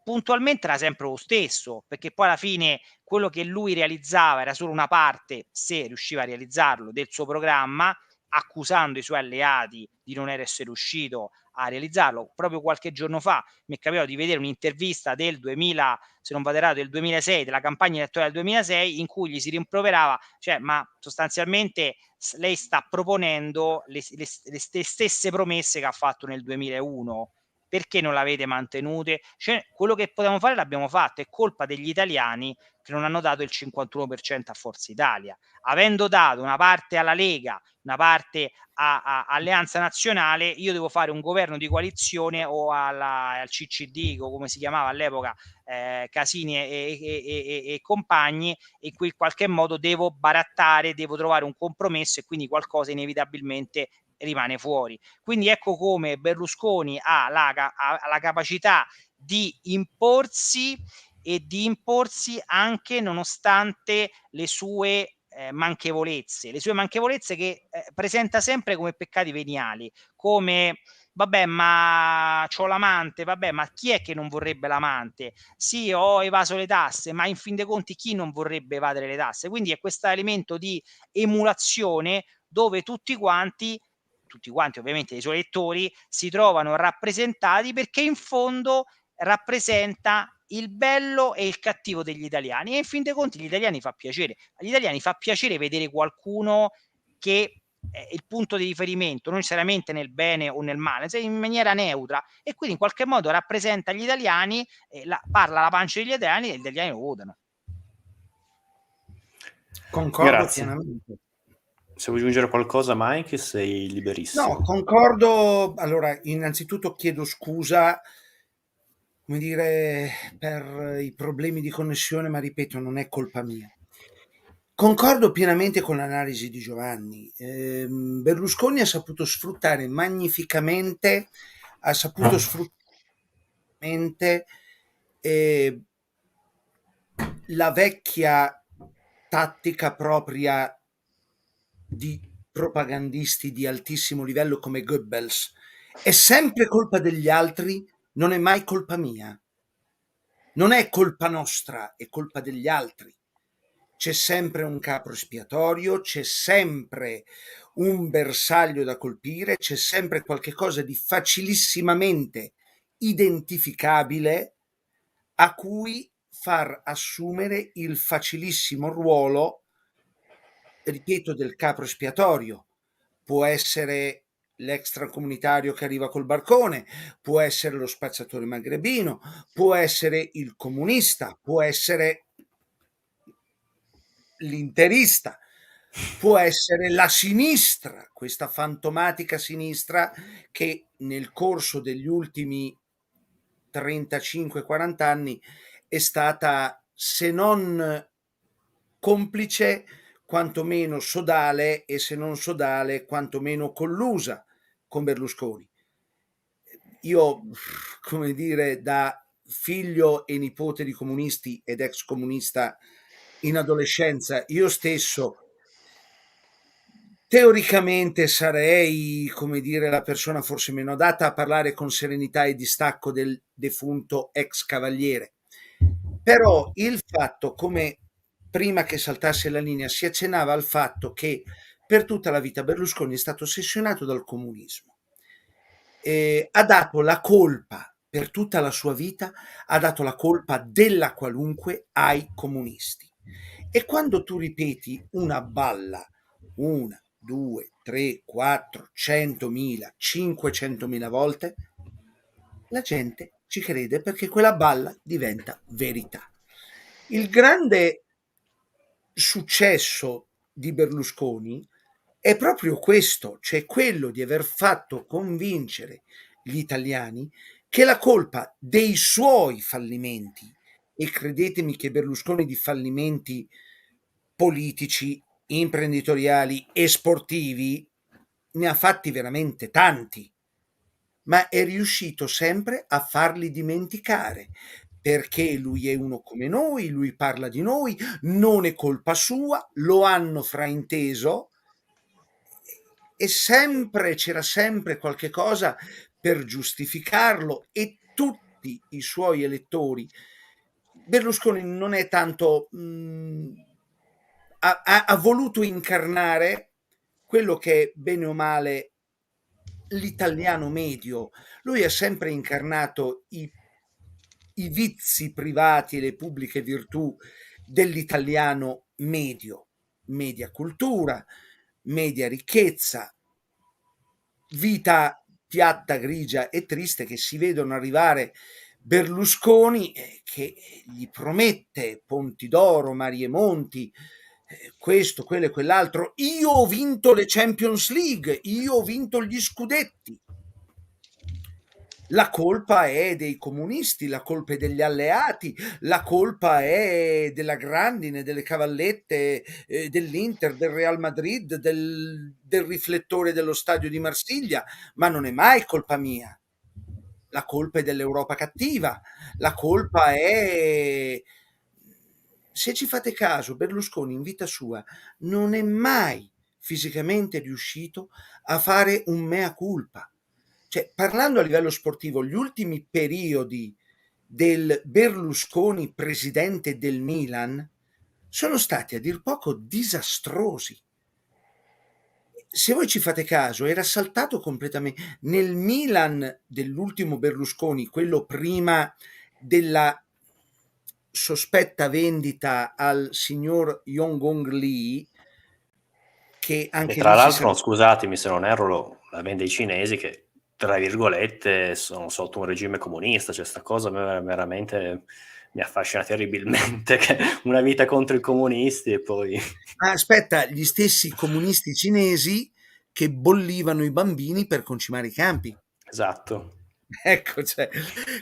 puntualmente era sempre lo stesso, perché poi alla fine quello che lui realizzava era solo una parte, se riusciva a realizzarlo, del suo programma, accusando i suoi alleati di non essere riuscito a realizzarlo. Proprio qualche giorno fa mi è capitato di vedere un'intervista del 2000, se non vado errato, del 2006, della campagna elettorale del 2006, in cui gli si rimproverava, cioè, ma sostanzialmente lei sta proponendo le stesse promesse che ha fatto nel 2001. Perché non l'avete mantenute? Cioè, quello che potevamo fare l'abbiamo fatto, è colpa degli italiani che non hanno dato il 51% a Forza Italia. Avendo dato una parte alla Lega, una parte a Alleanza Nazionale, io devo fare un governo di coalizione o al CCD, o come si chiamava all'epoca, Casini e compagni, in cui in qualche modo devo barattare, devo trovare un compromesso e quindi qualcosa inevitabilmente rimane fuori. Quindi ecco come Berlusconi ha la capacità di imporsi e di imporsi anche nonostante le sue manchevolezze, che presenta sempre come peccati veniali, come vabbè, ma c'ho l'amante, vabbè, ma chi è che non vorrebbe l'amante? Sì, ho evaso le tasse, ma in fin dei conti chi non vorrebbe evadere le tasse? Quindi è questo elemento di emulazione dove tutti quanti ovviamente i suoi elettori si trovano rappresentati, perché in fondo rappresenta il bello e il cattivo degli italiani, e in fin dei conti agli italiani fa piacere. Agli italiani fa piacere vedere qualcuno che è il punto di riferimento, non necessariamente nel bene o nel male, in maniera neutra, e quindi in qualche modo rappresenta gli italiani, parla la pancia degli italiani e gli italiani lo votano. Concordo Grazie. pienamente. Se vuoi aggiungere qualcosa, Mike, sei liberissimo. No, concordo. Allora, innanzitutto chiedo scusa, come dire, per i problemi di connessione, ma ripeto, non è colpa mia. Concordo pienamente con l'analisi di Giovanni. Berlusconi ha saputo sfruttare magnificamente, la vecchia tattica propria di propagandisti di altissimo livello come Goebbels. È sempre colpa degli altri, non è mai colpa mia. Non è colpa nostra, è colpa degli altri. C'è sempre un capro espiatorio, c'è sempre un bersaglio da colpire, c'è sempre qualche cosa di facilissimamente identificabile a cui far assumere il facilissimo ruolo, ripeto, del capro espiatorio. Può essere l'extracomunitario che arriva col barcone, può essere lo spacciatore magrebino, può essere il comunista, può essere l'interista, può essere la sinistra, questa fantomatica sinistra che nel corso degli ultimi 35-40 anni è stata, se non complice, quantomeno sodale, e se non sodale, quantomeno collusa con Berlusconi. Io, come dire, da figlio e nipote di comunisti ed ex comunista in adolescenza, io stesso teoricamente sarei, come dire, la persona forse meno adatta a parlare con serenità e distacco del defunto ex cavaliere. Però il fatto, come prima che saltasse la linea, si accennava al fatto che per tutta la vita Berlusconi è stato ossessionato dal comunismo. Ha dato la colpa per tutta la sua vita, ha dato la colpa della qualunque ai comunisti. E quando tu ripeti una balla 1, 2, 3, 4, 100.000, 500.000 volte, la gente ci crede perché quella balla diventa verità. Il grande successo di Berlusconi è proprio questo, cioè quello di aver fatto convincere gli italiani che la colpa dei suoi fallimenti, e credetemi che Berlusconi di fallimenti politici, imprenditoriali e sportivi ne ha fatti veramente tanti, ma è riuscito sempre a farli dimenticare, perché lui è uno come noi, lui parla di noi, non è colpa sua, lo hanno frainteso e sempre c'era sempre qualche cosa per giustificarlo, e tutti i suoi elettori. Berlusconi non è tanto ha voluto incarnare quello che è bene o male l'italiano medio. Lui ha sempre incarnato i vizi privati e le pubbliche virtù dell'italiano medio: media cultura, media ricchezza, vita piatta, grigia e triste, che si vedono arrivare Berlusconi che gli promette ponti d'oro, mari e monti, questo, quello e quell'altro. Io ho vinto le Champions League, io ho vinto gli scudetti. La colpa è dei comunisti, la colpa è degli alleati, la colpa è della grandine, delle cavallette, dell'Inter, del Real Madrid, del riflettore dello stadio di Marsiglia, ma non è mai colpa mia. La colpa è dell'Europa cattiva, la colpa è... Se ci fate caso, Berlusconi in vita sua non è mai fisicamente riuscito a fare un mea culpa. Cioè, parlando a livello sportivo, gli ultimi periodi del Berlusconi presidente del Milan sono stati a dir poco disastrosi. Se voi ci fate caso, era saltato completamente. Nel Milan dell'ultimo Berlusconi, quello prima della sospetta vendita al signor Yong-Hong Lee, che E anche tra lì ci l'altro, sarà... scusatemi se non erro, la vende ai cinesi che, tra virgolette, sono sotto un regime comunista, cioè sta cosa veramente mi affascina terribilmente, che una vita contro i comunisti e poi... Aspetta, gli stessi comunisti cinesi che bollivano i bambini per concimare i campi. Esatto. Ecco, cioè,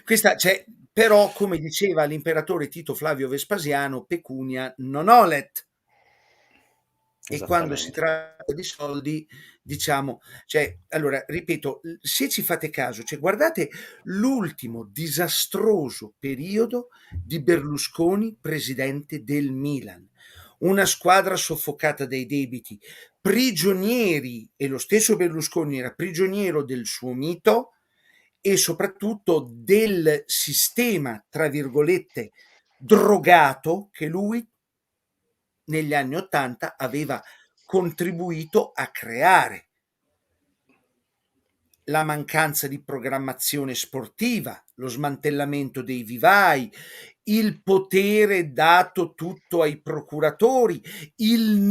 questa, cioè, però, come diceva l'imperatore Tito Flavio Vespasiano, pecunia non olet. E quando si Esattamente. tratta di soldi, diciamo, cioè, allora, ripeto, se ci fate caso, cioè, guardate l'ultimo disastroso periodo di Berlusconi, presidente del Milan. Una squadra soffocata dai debiti, prigionieri, e lo stesso Berlusconi era prigioniero del suo mito e soprattutto del sistema, tra virgolette, drogato che lui negli anni '80 aveva contribuito a creare. La mancanza di programmazione sportiva, lo smantellamento dei vivai, il potere dato tutto ai procuratori, il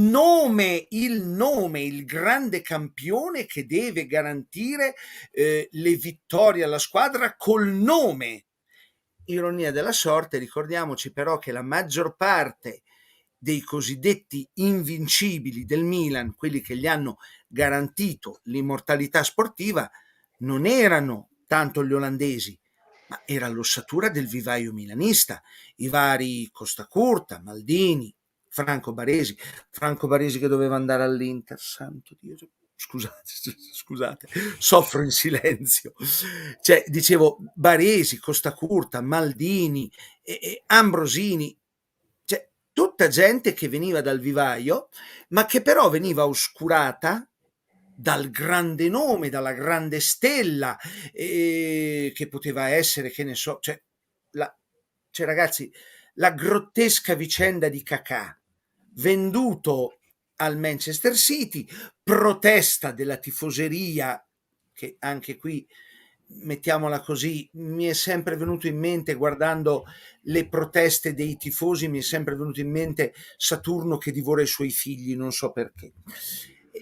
grande campione che deve garantire le vittorie alla squadra col nome. Ironia della sorte, ricordiamoci però che la maggior parte dei cosiddetti invincibili del Milan, quelli che gli hanno garantito l'immortalità sportiva, non erano tanto gli olandesi, ma era l'ossatura del vivaio milanista, i vari Costa Curta, Maldini, Franco Baresi che doveva andare all'Inter, santo Dio, scusate, soffro in silenzio. Cioè, dicevo, Baresi, Costa Curta, Maldini, Ambrosini, cioè tutta gente che veniva dal vivaio, ma che però veniva oscurata dal grande nome, dalla grande stella, che poteva essere, che ne so, cioè, ragazzi, la grottesca vicenda di Cacà. venduto al Manchester City, protesta della tifoseria, che anche qui, mettiamola così, mi è sempre venuto in mente, guardando le proteste dei tifosi, mi è sempre venuto in mente Saturno che divora i suoi figli, non so perché.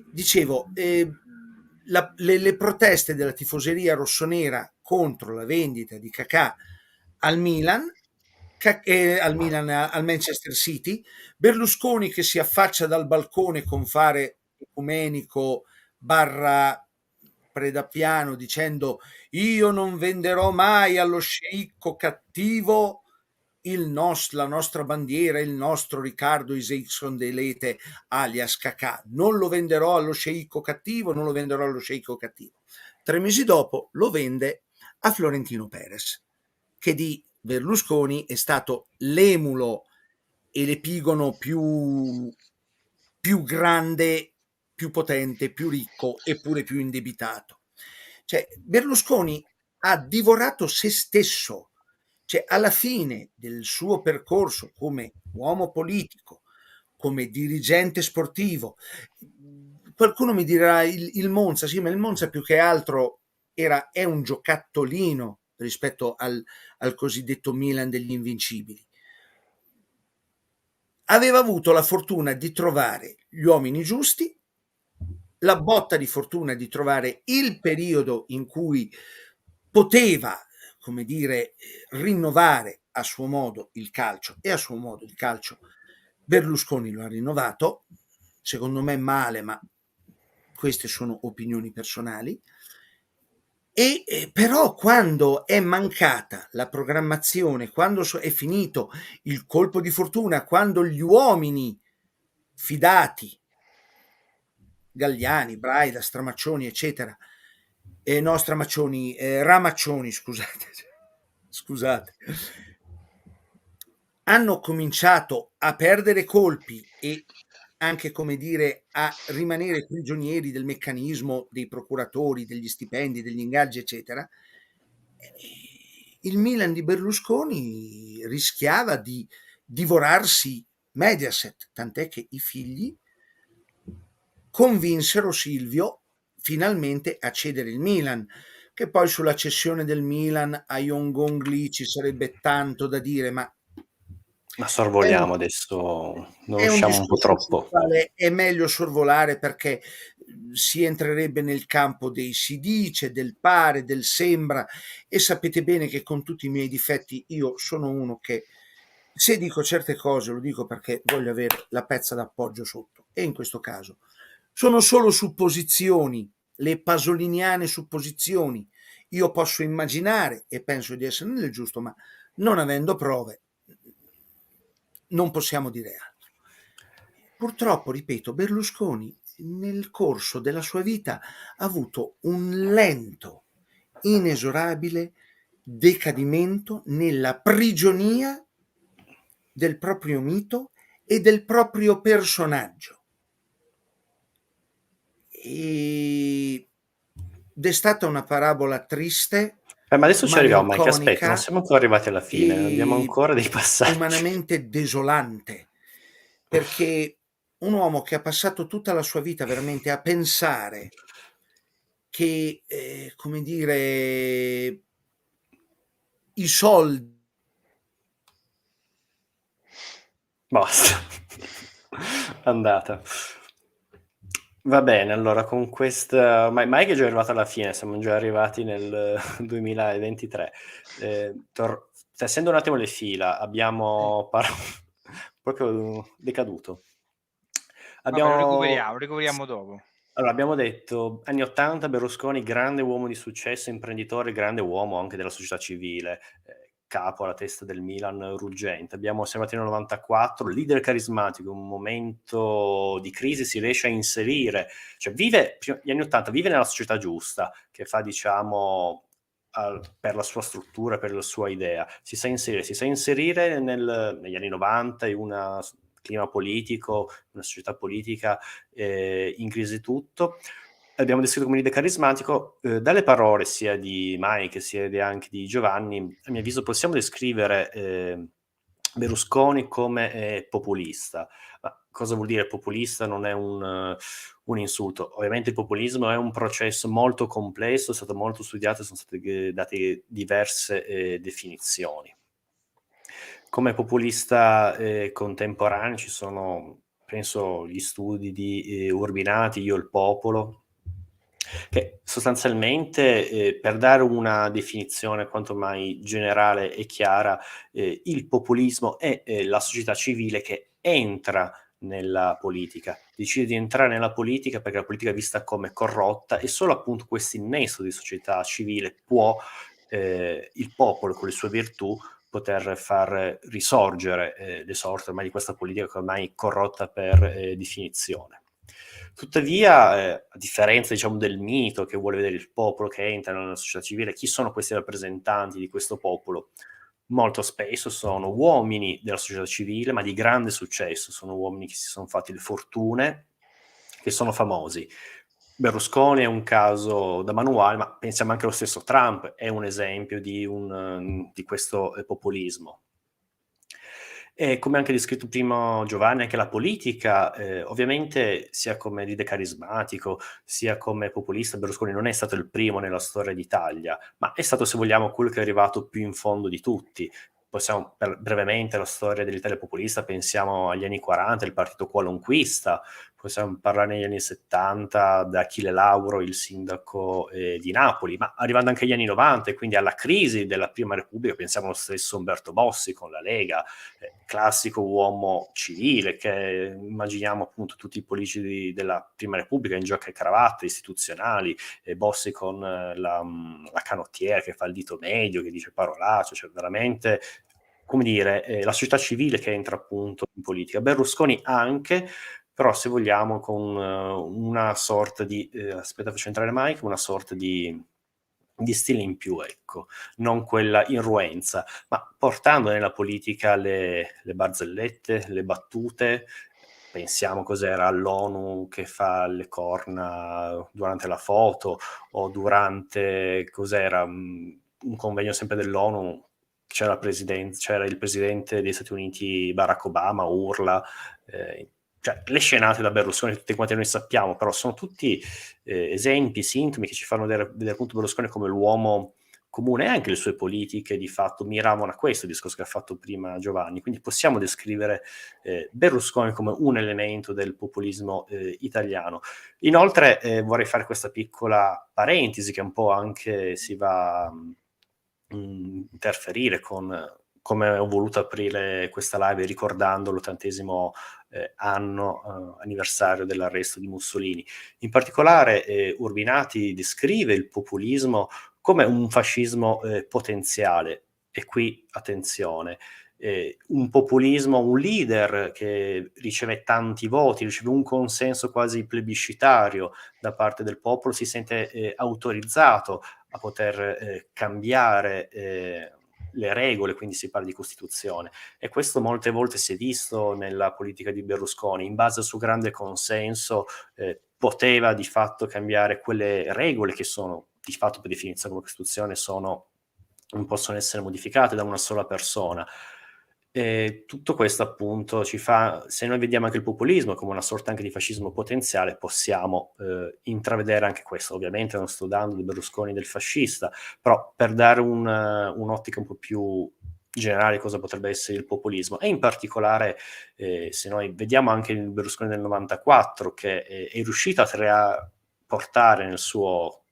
Dicevo, le proteste della tifoseria rossonera contro la vendita di Kakà al Milan, al Manchester City, Berlusconi che si affaccia dal balcone con fare ecumenico barra predapiano dicendo: io non venderò mai allo sceicco cattivo la nostra bandiera, il nostro Riccardo Isaacson Delete alias Kakà, non lo venderò allo sceicco cattivo, non lo venderò allo sceicco cattivo. 3 mesi dopo lo vende a Florentino Perez, che di Berlusconi è stato l'emulo e l'epigono più grande, più potente, più ricco, eppure più indebitato. Cioè, Berlusconi ha divorato se stesso. Cioè, alla fine del suo percorso come uomo politico, come dirigente sportivo, qualcuno mi dirà il Monza, sì, ma il Monza più che altro è un giocattolino rispetto al cosiddetto Milan degli invincibili. Aveva avuto la fortuna di trovare gli uomini giusti, la botta di fortuna di trovare il periodo in cui poteva, come dire, rinnovare a suo modo il calcio, e a suo modo il calcio Berlusconi lo ha rinnovato, secondo me male, ma queste sono opinioni personali. E però quando è mancata la programmazione, quando è finito il colpo di fortuna, quando gli uomini fidati, Galliani, Braida, Stramaccioni, eccetera, no, Stramaccioni, Ramaccioni, scusate, hanno cominciato a perdere colpi e anche, come dire, a rimanere prigionieri del meccanismo dei procuratori, degli stipendi, degli ingaggi, eccetera, il Milan di Berlusconi rischiava di divorarsi Mediaset, tant'è che i figli convinsero Silvio finalmente a cedere il Milan, che poi sulla cessione del Milan a Yongong ci sarebbe tanto da dire, ma sorvoliamo adesso, non è un usciamo un po' discorso sul troppo. quale è meglio sorvolare, perché si entrerebbe nel campo dei si dice, del pare, del sembra, e sapete bene che con tutti i miei difetti io sono uno che, se dico certe cose, lo dico perché voglio avere la pezza d'appoggio sotto, e in questo caso sono solo supposizioni, le pasoliniane supposizioni. Io posso immaginare e penso di essere nel giusto, ma non avendo prove non possiamo dire altro. Purtroppo, ripeto, Berlusconi nel corso della sua vita ha avuto un lento, inesorabile decadimento nella prigionia del proprio mito e del proprio personaggio. Ed è stata una parabola triste, Ma adesso ci arriviamo, Mike, aspetta, non malinconica siamo ancora arrivati alla fine, abbiamo e ancora dei passaggi. umanamente desolante, perché un uomo che ha passato tutta la sua vita veramente a pensare che, come dire, i soldi... Basta. Andata. Va bene, allora con questa... Mike è già arrivato alla fine, siamo già arrivati nel 2023. Tessendo un attimo le fila, abbiamo proprio decaduto. Lo recuperiamo dopo. Allora, abbiamo detto anni 80, Berlusconi, grande uomo di successo, imprenditore, grande uomo anche della società civile, capo alla testa del Milan ruggente. Abbiamo osservato nel 94, leader carismatico, un momento di crisi si riesce a inserire, cioè gli anni 80 vive nella società giusta, che fa, diciamo, per la sua struttura, per la sua idea, si sa inserire negli anni 90 in un clima politico, una società politica in crisi tutto. Abbiamo descritto come leader carismatico, dalle parole sia di Mike sia anche di Giovanni, a mio avviso possiamo descrivere Berlusconi come populista. Ma cosa vuol dire populista non è un insulto. Ovviamente il populismo è un processo molto complesso, è stato molto studiato, sono state date diverse definizioni. Come populista contemporaneo ci sono, penso, gli studi di Urbinati, Io il popolo, che sostanzialmente, per dare una definizione quanto mai generale e chiara, il populismo è la società civile che entra nella politica, decide di entrare nella politica perché la politica è vista come corrotta e solo appunto questo innesto di società civile può il popolo con le sue virtù poter far risorgere le sorti ormai di questa politica che ormai è corrotta per definizione. Tuttavia, a differenza diciamo del mito che vuole vedere il popolo che entra nella società civile, chi sono questi rappresentanti di questo popolo? Molto spesso sono uomini della società civile, ma di grande successo, sono uomini che si sono fatti le fortune, che sono famosi. Berlusconi è un caso da manuale, ma pensiamo anche allo stesso Trump, è un esempio di questo populismo. E come anche descritto prima Giovanni, anche la politica, ovviamente sia come leader carismatico, sia come populista, Berlusconi non è stato il primo nella storia d'Italia, ma è stato, se vogliamo, quello che è arrivato più in fondo di tutti. Possiamo brevemente la storia dell'Italia populista, pensiamo agli anni 40, il partito qualunquista, possiamo parlare negli anni 70 da Achille Lauro, il sindaco di Napoli, ma arrivando anche agli anni 90 e quindi alla crisi della Prima Repubblica, pensiamo allo stesso Umberto Bossi con la Lega, classico uomo civile che immaginiamo appunto tutti i politici della Prima Repubblica in giacca e cravatta, istituzionali, Bossi con la canottiera che fa il dito medio, che dice parolacce, cioè veramente, come dire, la società civile che entra appunto in politica. Berlusconi anche, però se vogliamo con una sorta di, aspetta faccio entrare Mike, una sorta di stile in più, ecco, non quella irruenza, ma portando nella politica le barzellette, le battute. Pensiamo cos'era all'ONU che fa le corna durante la foto, o durante cos'era un convegno sempre dell'ONU, c'era il presidente degli Stati Uniti Barack Obama, urla, cioè le scenate da Berlusconi tutte quante noi sappiamo, però sono tutti esempi, sintomi che ci fanno vedere appunto Berlusconi come l'uomo comune, e anche le sue politiche di fatto miravano a questo, il discorso che ha fatto prima Giovanni, quindi possiamo descrivere Berlusconi come un elemento del populismo italiano. Inoltre vorrei fare questa piccola parentesi che un po' anche si va a interferire con come ho voluto aprire questa live ricordando l'80° anniversario dell'arresto di Mussolini. In particolare Urbinati descrive il populismo come un fascismo potenziale, e qui attenzione, un populismo, un leader che riceve tanti voti, riceve un consenso quasi plebiscitario da parte del popolo, si sente autorizzato a poter cambiare le regole, quindi si parla di Costituzione, e questo molte volte si è visto nella politica di Berlusconi. In base al suo grande consenso poteva di fatto cambiare quelle regole che sono di fatto per definizione come Costituzione non possono essere modificate da una sola persona. Tutto questo appunto ci fa, se noi vediamo anche il populismo come una sorta anche di fascismo potenziale, possiamo intravedere anche questo. Ovviamente non sto dando di Berlusconi del fascista, però per dare un'ottica un po' più generale cosa potrebbe essere il populismo, e in particolare se noi vediamo anche il Berlusconi del 94 che è riuscito a portare nel suo,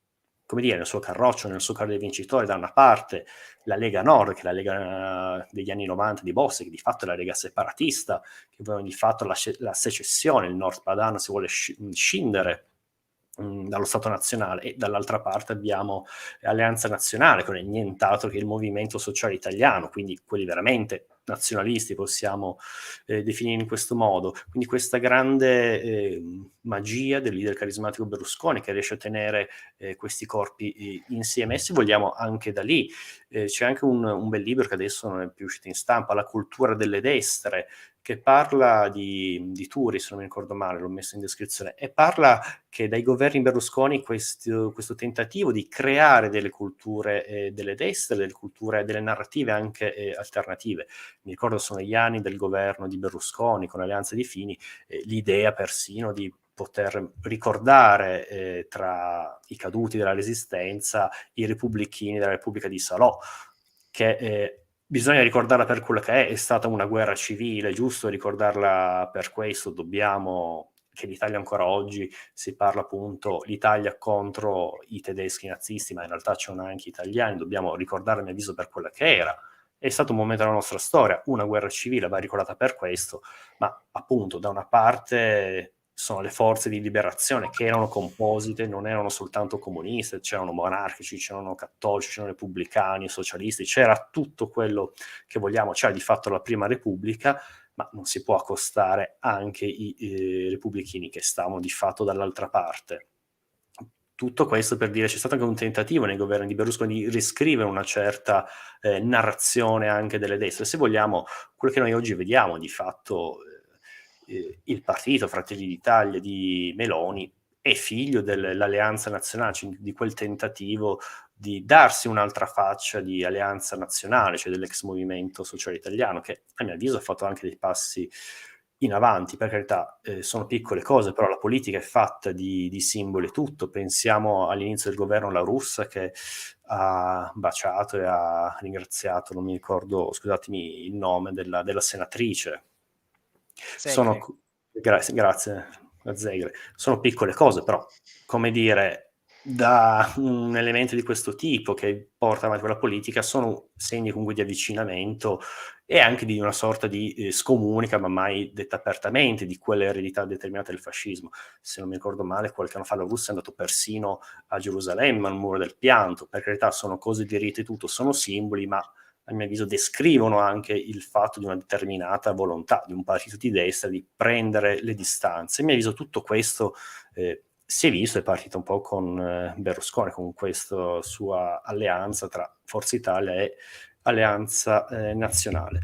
come dire, nel suo carroccio, nel suo carro dei vincitori, da una parte la Lega Nord, che è la Lega degli anni 90 di Bossi, che di fatto è la Lega separatista, che vuole di fatto la secessione, il Nord Padano si vuole scindere dallo Stato nazionale, e dall'altra parte abbiamo Alleanza Nazionale, che non è nient'altro che il movimento sociale italiano, quindi quelli veramente nazionalisti possiamo definire in questo modo. Quindi questa grande magia del leader carismatico Berlusconi, che riesce a tenere questi corpi insieme, e se vogliamo anche da lì c'è anche un bel libro che adesso non è più uscito in stampa, La cultura delle destre, che parla di Turi, se non mi ricordo male, l'ho messo in descrizione, e parla che dai governi Berlusconi questo tentativo di creare delle culture delle destre, delle culture, delle narrative anche alternative. Mi ricordo sono gli anni del governo di Berlusconi con Alleanza di Fini, l'idea persino di poter ricordare tra i caduti della Resistenza i repubblichini della Repubblica di Salò, che bisogna ricordarla per quello che è stata una guerra civile, giusto ricordarla per questo, dobbiamo che l'Italia ancora oggi si parla appunto l'Italia contro i tedeschi nazisti, ma in realtà c'erano anche italiani, dobbiamo ricordarla a mio avviso per quella che era. È stato un momento della nostra storia, una guerra civile, va ricordata per questo, ma appunto da una parte sono le forze di liberazione che erano composite, non erano soltanto comuniste, c'erano monarchici, c'erano cattolici, c'erano repubblicani, socialisti, c'era tutto quello che vogliamo, c'era di fatto la Prima Repubblica, ma non si può accostare anche i repubblichini che stavano di fatto dall'altra parte. Tutto questo per dire c'è stato anche un tentativo nei governi di Berlusconi di riscrivere una certa narrazione anche delle destre. Se vogliamo, quello che noi oggi vediamo di fatto, il partito Fratelli d'Italia di Meloni è figlio dell'Alleanza Nazionale, cioè di quel tentativo di darsi un'altra faccia di Alleanza Nazionale, cioè dell'ex Movimento Sociale Italiano, che a mio avviso ha fatto anche dei passi in avanti, per carità, sono piccole cose, però la politica è fatta di simboli e tutto. Pensiamo all'inizio del governo La Russa che ha baciato e ha ringraziato, non mi ricordo, scusatemi il nome, della senatrice. Segre. Grazie, Zegre. Sono piccole cose, però, come dire, da un elemento di questo tipo che porta avanti quella politica sono segni comunque di avvicinamento e anche di una sorta di scomunica, ma mai detta apertamente, di quell'eredità determinata del fascismo. Se non mi ricordo male, qualche anno fa la Russia è andato persino a Gerusalemme, al Muro del Pianto. Per carità, sono cose di rito e tutto, sono simboli, ma a mio avviso descrivono anche il fatto di una determinata volontà di un partito di destra di prendere le distanze. A mio avviso tutto questo si è visto, è partito un po' con Berlusconi, con questa sua alleanza tra Forza Italia e Alleanza Nazionale.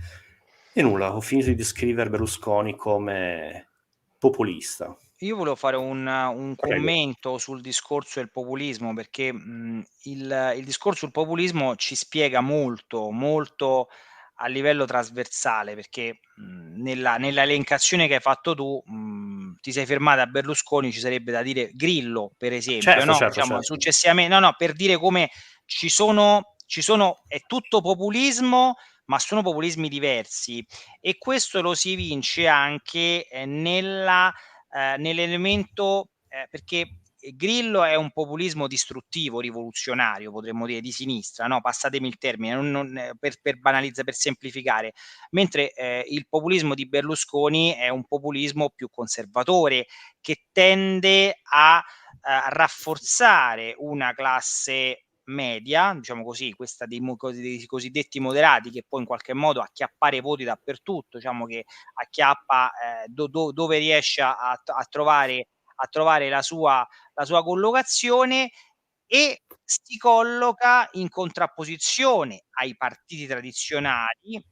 E nulla, ho finito di descrivere Berlusconi come populista. Io volevo fare un Prego. commento sul discorso del populismo, perché, il discorso sul populismo ci spiega molto, molto a livello trasversale, perché, nella elencazione che hai fatto tu, ti sei fermata a Berlusconi, ci sarebbe da dire Grillo, per esempio, Certo, no, certo, diciamo certo. per dire come ci sono è tutto populismo, ma sono populismi diversi, e questo lo si evince anche, nell'elemento, perché Grillo è un populismo distruttivo, rivoluzionario, potremmo dire, di sinistra, no, passatemi il termine, per semplificare, mentre, il populismo di Berlusconi è un populismo più conservatore, che tende a rafforzare una classe media, diciamo così, questa dei cosiddetti moderati, che poi in qualche modo acchiappare voti dappertutto, diciamo che acchiappa, dove riesce a trovare la sua collocazione, e si colloca in contrapposizione ai partiti tradizionali.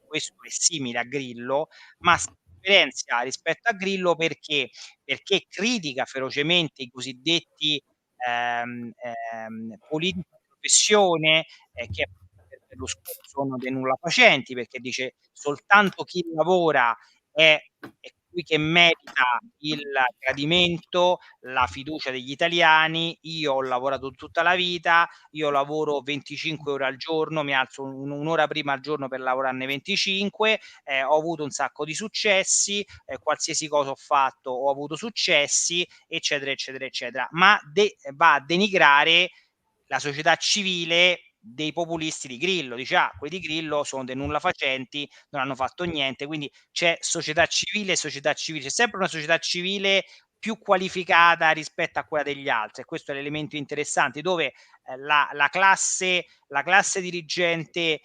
Questo è simile a Grillo, ma si differenzia rispetto a Grillo perché critica ferocemente i cosiddetti, politici di professione, che per Berlusconi sono dei nullafacenti, perché dice: "Soltanto chi lavora è colui che merita il gradimento, la fiducia degli italiani. Io ho lavorato tutta la vita, io lavoro 25 ore al giorno, mi alzo un'ora prima al giorno per lavorarne 25, ho avuto un sacco di successi, qualsiasi cosa ho fatto ho avuto successi", eccetera, eccetera, eccetera. Ma va a denigrare la società civile dei populisti di Grillo. Dice: "Ah, quelli di Grillo sono dei nullafacenti, non hanno fatto niente", quindi c'è società civile e società civile. C'è sempre una società civile più qualificata rispetto a quella degli altri, e questo è l'elemento interessante, dove la classe dirigente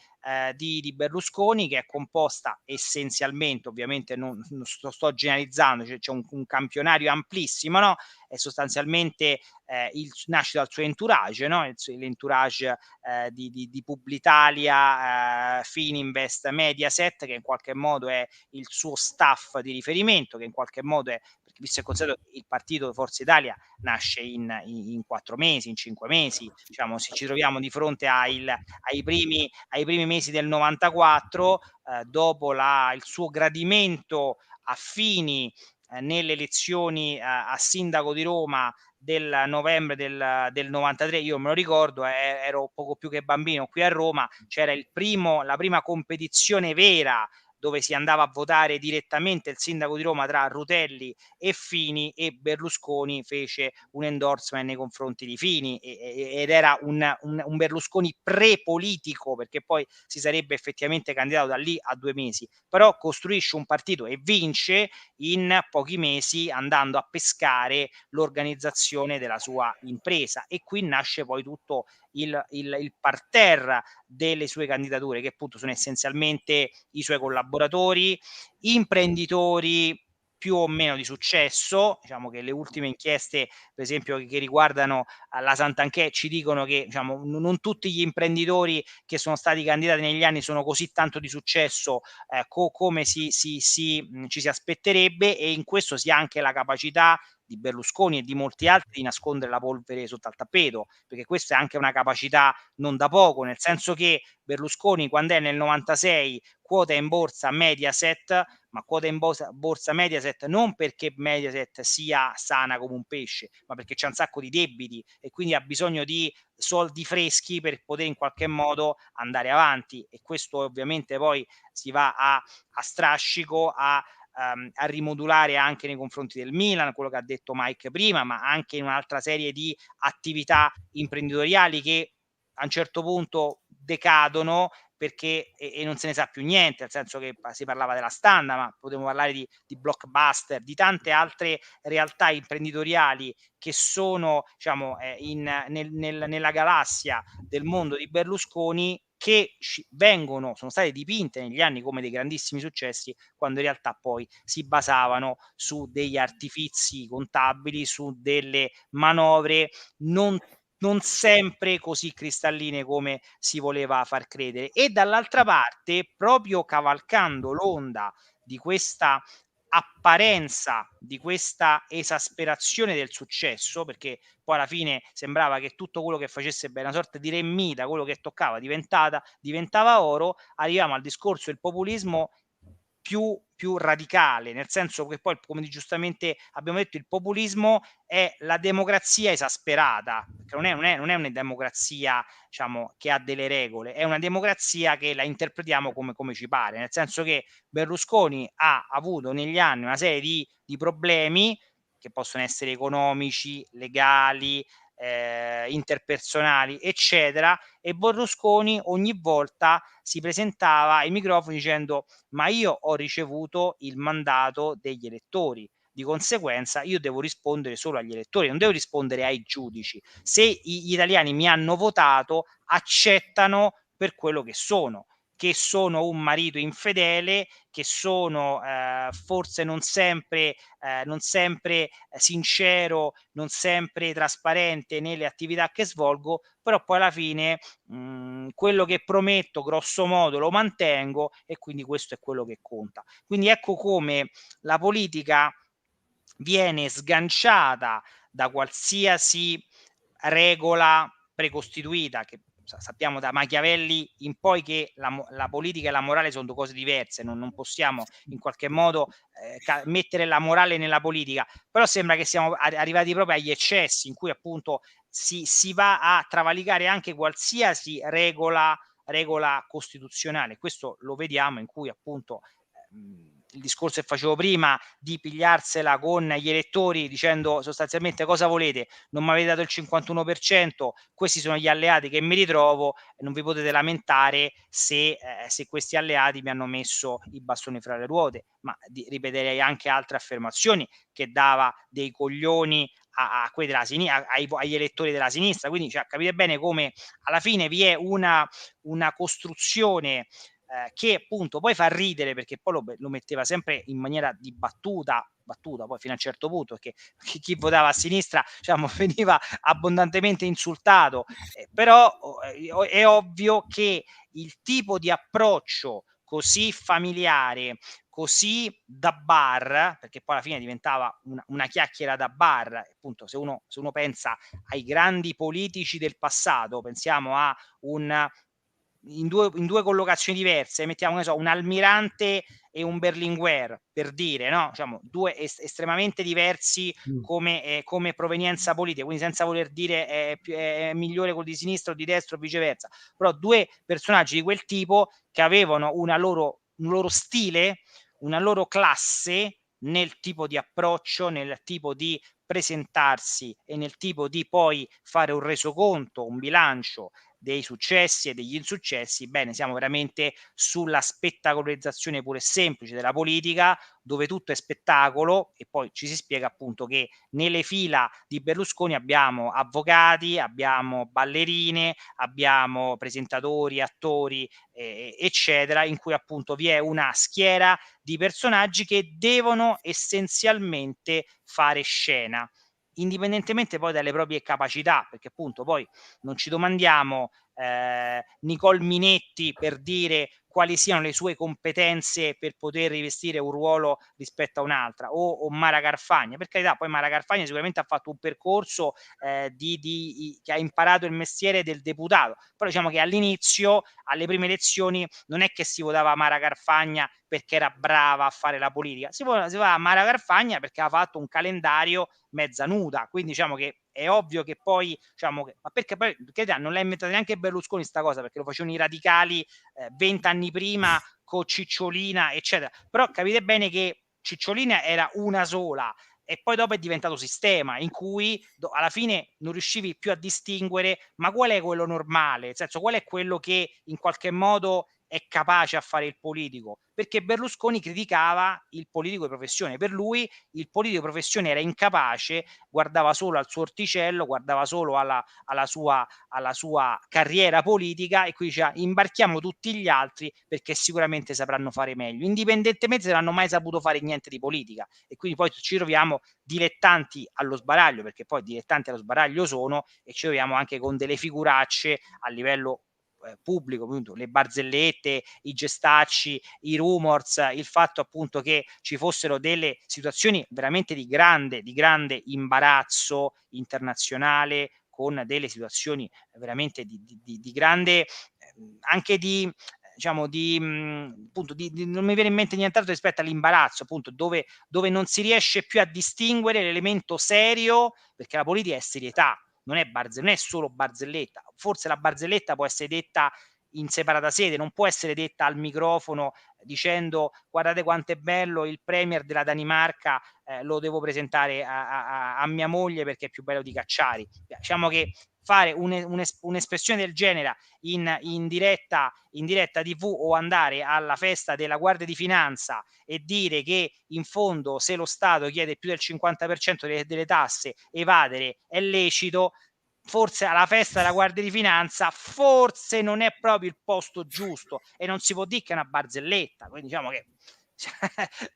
di Berlusconi, che è composta essenzialmente, ovviamente non sto generalizzando, c'è un campionario amplissimo, no? È sostanzialmente nasce dal suo entourage, no? L'entourage di Publitalia, Fininvest, Mediaset, che in qualche modo è il suo staff di riferimento, che in qualche modo è, perché visto e considerato il partito Forza Italia nasce in 4 mesi, in 5 mesi, diciamo, se ci troviamo di fronte ai primi mesi del 94, dopo il suo gradimento a Fini nelle elezioni a sindaco di Roma del novembre del 93, io me lo ricordo, ero poco più che bambino qui a Roma, c'era la prima competizione vera dove si andava a votare direttamente il sindaco di Roma tra Rutelli e Fini, e Berlusconi fece un endorsement nei confronti di Fini ed era un Berlusconi pre-politico, perché poi si sarebbe effettivamente candidato da lì a 2 mesi, però costruisce un partito e vince in pochi mesi andando a pescare l'organizzazione della sua impresa, e qui nasce poi tutto il parterre delle sue candidature, che appunto sono essenzialmente i suoi collaboratori, imprenditori più o meno di successo. Diciamo che le ultime inchieste, per esempio, che riguardano la Santanchè, ci dicono che, diciamo, non tutti gli imprenditori che sono stati candidati negli anni sono così tanto di successo come ci si aspetterebbe, e in questo si ha anche la capacità di Berlusconi e di molti altri di nascondere la polvere sotto al tappeto, perché questa è anche una capacità non da poco, nel senso che Berlusconi, quando è nel 96, quota in borsa Mediaset, ma quota in borsa Mediaset non perché Mediaset sia sana come un pesce, ma perché c'ha un sacco di debiti e quindi ha bisogno di soldi freschi per poter in qualche modo andare avanti, e questo ovviamente poi si va a strascico a rimodulare anche nei confronti del Milan, quello che ha detto Mike prima, ma anche in un'altra serie di attività imprenditoriali che a un certo punto decadono perché non se ne sa più niente, nel senso che si parlava della Standa, ma potremmo parlare di Blockbuster, di tante altre realtà imprenditoriali che sono, diciamo, nella galassia del mondo di Berlusconi, che sono state dipinte negli anni come dei grandissimi successi, quando in realtà poi si basavano su degli artifizi contabili, su delle manovre non sempre così cristalline come si voleva far credere. E dall'altra parte, proprio cavalcando l'onda di questa apparenza, di questa esasperazione del successo, perché poi alla fine sembrava che tutto quello che facesse bene, una sorta di Remmita, quello che toccava diventava oro, arriviamo al discorso del populismo più radicale, nel senso che poi, come giustamente abbiamo detto, il populismo è la democrazia esasperata, perché non è una democrazia, diciamo, che ha delle regole, è una democrazia che la interpretiamo come ci pare, nel senso che Berlusconi ha avuto negli anni una serie di problemi che possono essere economici, legali, interpersonali, eccetera, e Berlusconi ogni volta si presentava ai microfoni dicendo: ma io ho ricevuto il mandato degli elettori, di conseguenza io devo rispondere solo agli elettori, non devo rispondere ai giudici. Se gli italiani mi hanno votato, accettano per quello che sono un marito infedele, che sono forse non sempre sincero, non sempre trasparente nelle attività che svolgo, però poi alla fine quello che prometto grosso modo lo mantengo, e quindi questo è quello che conta. Quindi ecco come la politica viene sganciata da qualsiasi regola precostituita, che sappiamo da Machiavelli in poi che la politica e la morale sono 2 cose diverse, non possiamo in qualche modo mettere la morale nella politica, però sembra che siamo arrivati proprio agli eccessi in cui appunto si va a travalicare anche qualsiasi regola costituzionale. Questo lo vediamo in cui appunto il discorso che facevo prima di pigliarsela con gli elettori dicendo sostanzialmente: cosa volete? Non mi avete dato il 51%, questi sono gli alleati che mi ritrovo, non vi potete lamentare se questi alleati mi hanno messo i bastoni fra le ruote. Ma ripeterei anche altre affermazioni, che dava dei coglioni a quelli della sinistra, agli elettori della sinistra. Quindi, cioè, capite bene come alla fine vi è una costruzione che appunto poi fa ridere, perché poi lo metteva sempre in maniera di battuta poi fino a un certo punto, perché chi votava a sinistra, diciamo, veniva abbondantemente insultato, però è ovvio che il tipo di approccio così familiare, così da bar, perché poi alla fine diventava una chiacchiera da bar, appunto, se uno pensa ai grandi politici del passato, pensiamo a in due collocazioni diverse, mettiamo, che ne so, un Almirante e un Berlinguer, per dire, no? Diciamo, due estremamente diversi come provenienza politica, quindi senza voler dire è migliore quello di sinistra o di destra o viceversa, però due personaggi di quel tipo che avevano un loro stile, una loro classe nel tipo di approccio, nel tipo di presentarsi e nel tipo di poi fare un resoconto, un bilancio dei successi e degli insuccessi. Bene, siamo veramente sulla spettacolarizzazione pura e semplice della politica, dove tutto è spettacolo, e poi ci si spiega appunto che nelle fila di Berlusconi abbiamo avvocati, abbiamo ballerine, abbiamo presentatori, attori, eccetera, in cui appunto vi è una schiera di personaggi che devono essenzialmente fare scena, indipendentemente poi dalle proprie capacità, perché appunto poi non ci domandiamo Nicole Minetti, per dire, quali siano le sue competenze per poter rivestire un ruolo rispetto a un'altra, o Mara Carfagna. Per carità, poi Mara Carfagna sicuramente ha fatto un percorso che ha imparato il mestiere del deputato, però diciamo che all'inizio, alle prime elezioni, non è che si votava Mara Carfagna perché era brava a fare la politica, si votava Mara Carfagna perché ha fatto un calendario mezza nuda, quindi diciamo che è ovvio che poi, diciamo, ma perché poi non l'ha inventata neanche Berlusconi sta cosa, perché lo facevano i radicali 20 anni prima con Cicciolina, eccetera. Però capite bene che Cicciolina era una sola, e poi dopo è diventato sistema, in cui alla fine non riuscivi più a distinguere ma qual è quello normale, nel senso, qual è quello che in qualche modo è capace a fare il politico, perché Berlusconi criticava il politico di professione. Per lui il politico di professione era incapace, guardava solo al suo orticello, guardava solo alla sua carriera politica, e quindi diceva imbarchiamo tutti gli altri perché sicuramente sapranno fare meglio, indipendentemente se non hanno mai saputo fare niente di politica. E quindi poi ci troviamo dilettanti allo sbaraglio, perché poi dilettanti allo sbaraglio sono, e ci troviamo anche con delle figuracce a livello pubblico, appunto, le barzellette, i gestacci, i rumors, il fatto appunto che ci fossero delle situazioni veramente di grande imbarazzo internazionale, con delle situazioni veramente di grande anche di diciamo appunto non mi viene in mente nient'altro rispetto all'imbarazzo, appunto, dove non si riesce più a distinguere l'elemento serio, perché la politica è serietà, non è solo barzelletta. Forse la barzelletta può essere detta in separata sede, non può essere detta al microfono dicendo guardate quanto è bello il premier della Danimarca, lo devo presentare a mia moglie perché è più bello di Cacciari. Diciamo che fare un'espressione del genere in diretta TV, o andare alla festa della Guardia di Finanza e dire che in fondo, se lo Stato chiede più del 50% delle tasse, evadere è lecito, forse alla festa della Guardia di Finanza forse non è proprio il posto giusto, e non si può dire che è una barzelletta, quindi diciamo che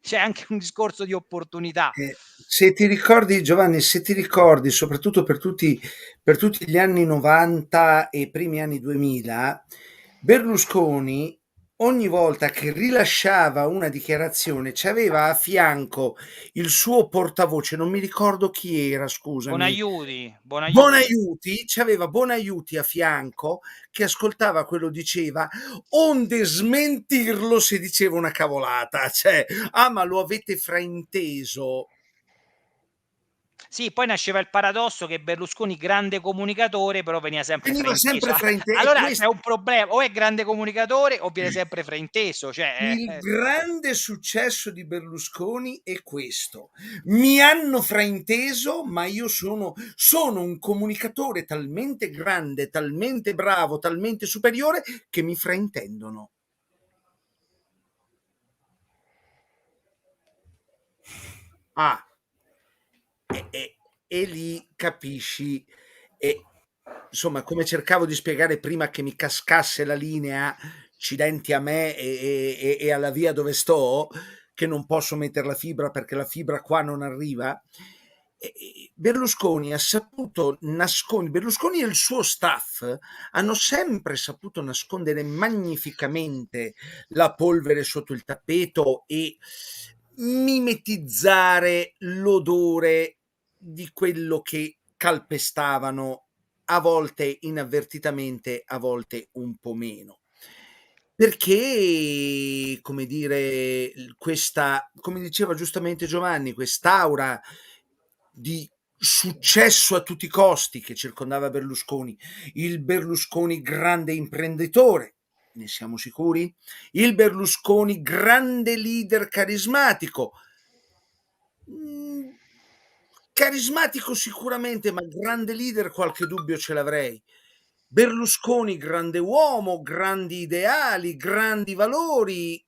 c'è anche un discorso di opportunità. Se ti ricordi, Giovanni, se ti ricordi, soprattutto per tutti gli anni 90 e primi anni 2000, Berlusconi ogni volta che rilasciava una dichiarazione c'aveva a fianco il suo portavoce, non mi ricordo chi era, scusami. Bonaiuti, c'aveva Bonaiuti a fianco che ascoltava quello diceva, onde smentirlo se diceva una cavolata, cioè, ah, ma lo avete frainteso. Sì, poi nasceva il paradosso che Berlusconi, grande comunicatore, però veniva sempre Veniva frainteso. sempre frainteso, e Allora c'è questo un problema, o è grande comunicatore o viene sempre frainteso, cioè il grande successo di Berlusconi è questo. Mi hanno frainteso, ma io sono un comunicatore talmente grande, talmente bravo, talmente superiore che mi fraintendono. Ah, e e lì capisci, e insomma, come cercavo di spiegare prima che mi cascasse la linea, accidenti a me e alla via dove sto, che non posso mettere la fibra perché la fibra qua non arriva. Berlusconi ha saputo nascondere, Berlusconi e il suo staff hanno sempre saputo nascondere magnificamente la polvere sotto il tappeto e mimetizzare l'odore di quello che calpestavano, a volte inavvertitamente, a volte un po' meno. Perché, come dire, questa, come diceva giustamente Giovanni, quest'aura di successo a tutti i costi che circondava Berlusconi, il Berlusconi grande imprenditore, ne siamo sicuri? Il Berlusconi grande leader carismatico. Carismatico sicuramente, ma grande leader qualche dubbio ce l'avrei. Berlusconi grande uomo, grandi ideali, grandi valori.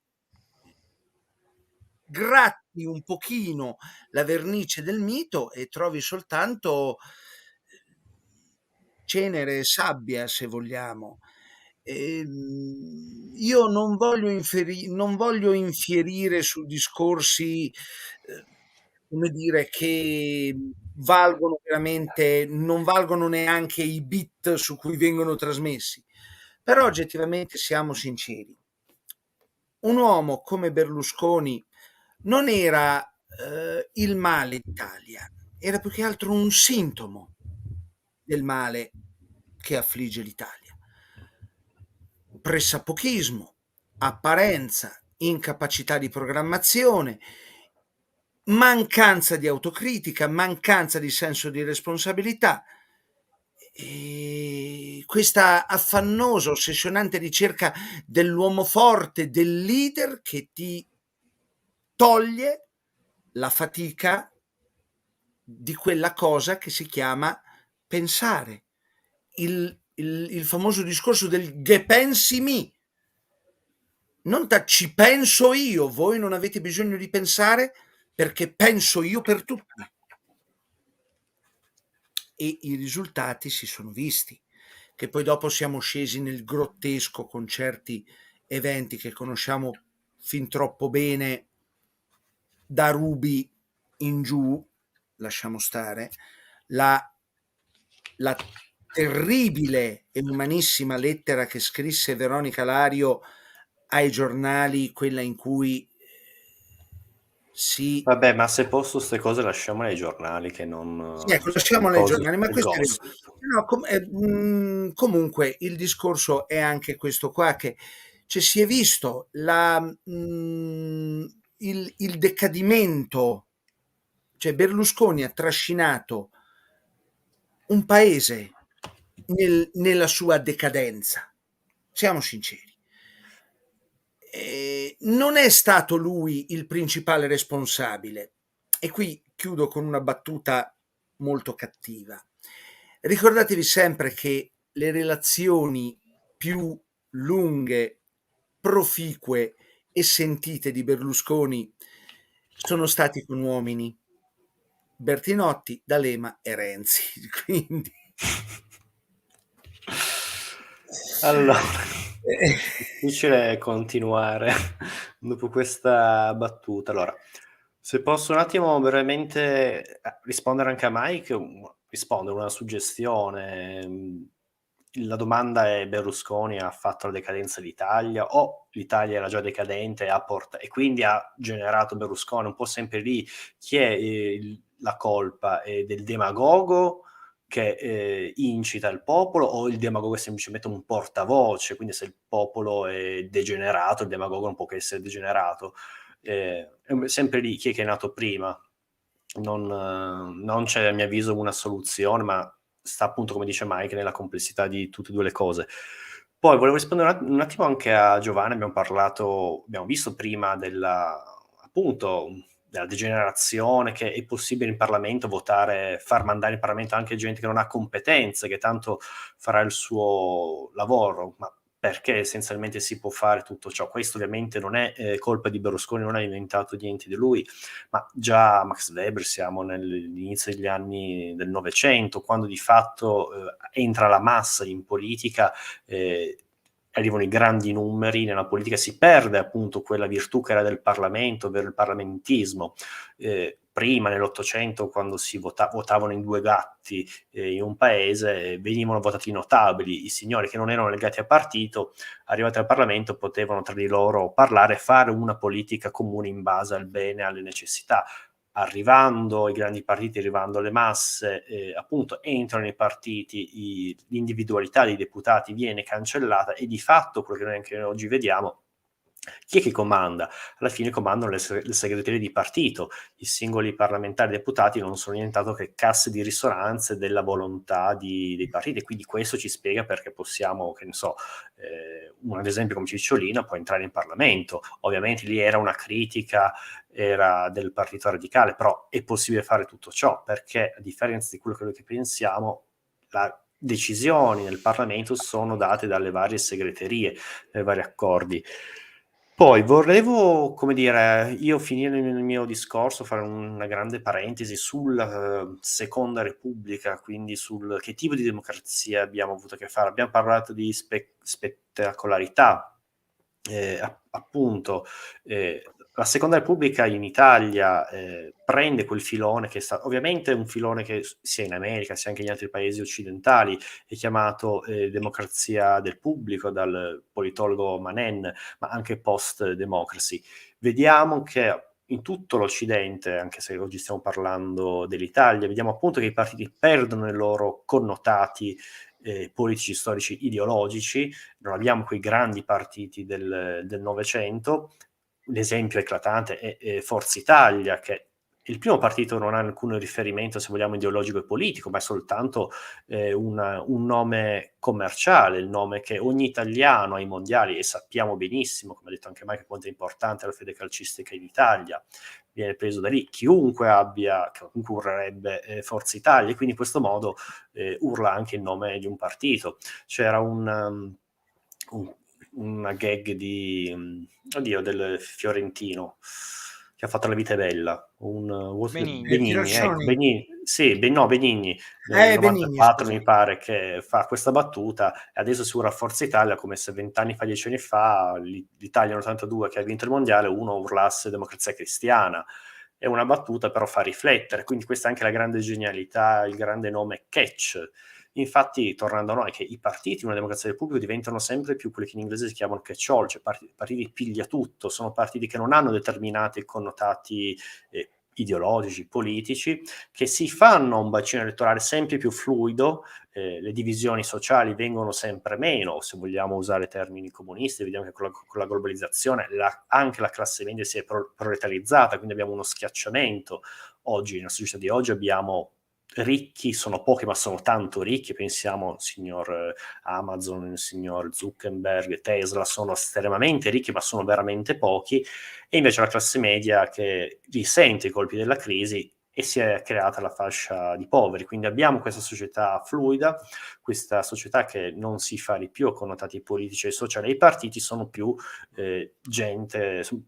Gratti un pochino la vernice del mito e trovi soltanto cenere e sabbia, se vogliamo. Io non voglio infierire su discorsi, come dire, che valgono veramente, non valgono neanche i bit su cui vengono trasmessi. Però oggettivamente siamo sinceri. Un uomo come Berlusconi non era il male d'Italia, era più che altro un sintomo del male che affligge l'Italia. Pressapochismo, apparenza, incapacità di programmazione, mancanza di autocritica, mancanza di senso di responsabilità, e questa affannosa, ossessionante ricerca dell'uomo forte, del leader che ti toglie la fatica di quella cosa che si chiama pensare. Il famoso discorso del "che pensi mi", non ci penso io, voi non avete bisogno di pensare perché penso io per tutti. E i risultati si sono visti, che poi dopo siamo scesi nel grottesco con certi eventi che conosciamo fin troppo bene, da Ruby in giù, lasciamo stare, la terribile e umanissima lettera che scrisse Veronica Lario ai giornali, quella in cui si... Vabbè, ma se posso ste cose lasciamole ai giornali che non Sì, ecco, cioè, le lasciamole ai cose giornali, ma del questo è vero. gossip. No, comunque il discorso è anche questo qua, che cioè, si è visto il decadimento, cioè Berlusconi ha trascinato un paese nella sua decadenza, siamo sinceri. Non è stato lui il principale responsabile, e qui chiudo con una battuta molto cattiva. Ricordatevi sempre che le relazioni più lunghe, proficue e sentite di Berlusconi sono stati con uomini: Bertinotti, D'Alema e Renzi. Quindi Allora, eh, difficile continuare dopo questa battuta. Allora, se posso un attimo brevemente rispondere anche a Mike, rispondere una suggestione. La domanda è: Berlusconi ha fatto la decadenza d'Italia o l'Italia era già decadente e quindi ha generato Berlusconi? Un po' sempre lì chi è la colpa? È del demagogo che incita il popolo, o il demagogo è semplicemente un portavoce? Quindi se il popolo è degenerato, il demagogo non può che essere degenerato. È sempre lì chi è che è nato prima. Non c'è, a mio avviso, una soluzione, ma sta appunto, come dice Mike, nella complessità di tutte e due le cose. Poi volevo rispondere un attimo anche a Giovanni. Abbiamo visto prima appunto della degenerazione, che è possibile in Parlamento votare, far mandare in Parlamento anche gente che non ha competenze, che tanto farà il suo lavoro, ma perché essenzialmente si può fare tutto ciò. Questo ovviamente non è colpa di Berlusconi, non ha inventato niente di lui, ma già Max Weber, siamo nell'inizio degli anni del Novecento, quando di fatto entra la massa in politica, arrivano i grandi numeri, nella politica si perde appunto quella virtù che era del Parlamento, ovvero il parlamentismo. Prima nell'Ottocento, quando si votavano in 2 gatti in un paese, venivano votati i notabili, i signori che non erano legati al partito, arrivati al Parlamento potevano tra di loro parlare e fare una politica comune in base al bene e alle necessità. Arrivando i grandi partiti, arrivando alle masse, appunto entrano nei partiti, l'individualità dei deputati viene cancellata e di fatto quello che noi anche oggi vediamo, chi è che comanda? Alla fine comandano le segreterie di partito, i singoli parlamentari deputati non sono nient'altro che casse di risonanze della volontà dei partiti, quindi questo ci spiega perché possiamo, che ne so, un ad esempio come Cicciolina può entrare in Parlamento, ovviamente lì era una critica, era del partito radicale, però è possibile fare tutto ciò, perché a differenza di quello che pensiamo, le decisioni nel Parlamento sono date dalle varie segreterie, dai vari accordi. Poi volevo, come dire, io finire il mio discorso, fare una grande parentesi sulla Seconda Repubblica, quindi sul che tipo di democrazia abbiamo avuto a che fare. Abbiamo parlato di spettacolarità, appunto, la Seconda Repubblica in Italia prende quel filone che ovviamente è un filone che sia in America sia anche in altri paesi occidentali è chiamato democrazia del pubblico dal politologo Manen, ma anche post-democracy. Vediamo che in tutto l'Occidente, anche se oggi stiamo parlando dell'Italia, vediamo appunto che i partiti perdono i loro connotati politici, storici, ideologici. Non abbiamo quei grandi partiti del Novecento. L'esempio eclatante è Forza Italia, che il primo partito non ha alcun riferimento, se vogliamo, ideologico e politico, ma è soltanto un nome commerciale, il nome che ogni italiano ai mondiali, e sappiamo benissimo, come ha detto anche Mike, quanto è importante la fede calcistica in Italia, viene preso da lì. Chiunque urlerebbe Forza Italia, e quindi in questo modo urla anche il nome di un partito. C'era una gag del Fiorentino che ha fatto La vita è bella, Benigni, ecco, Benigni, sì, Benigni nel 94 Benigni, mi pare, che fa questa battuta e adesso si urla Forza Italia come se 20 anni fa, 10 anni fa l'Italia nell'82 che ha vinto il mondiale uno urlasse Democrazia Cristiana. È una battuta, però fa riflettere, quindi questa è anche la grande genialità, il grande nome catch. Infatti, tornando a noi, che i partiti in una democrazia del pubblico diventano sempre più quelli che in inglese si chiamano catch-all, cioè partiti piglia tutto, sono partiti che non hanno determinati connotati ideologici, politici, che si fanno un bacino elettorale sempre più fluido, le divisioni sociali vengono sempre meno, se vogliamo usare termini comunisti, vediamo che con la globalizzazione anche la classe media si è proletarizzata, quindi abbiamo uno schiacciamento. Oggi, nella società di oggi, abbiamo ricchi, sono pochi ma sono tanto ricchi, pensiamo al signor Amazon, il signor Zuckerberg, Tesla, sono estremamente ricchi ma sono veramente pochi, e invece la classe media che risente i colpi della crisi e si è creata la fascia di poveri. Quindi abbiamo questa società fluida, questa società che non si fa di più a connotati politici e sociali, e i partiti sono più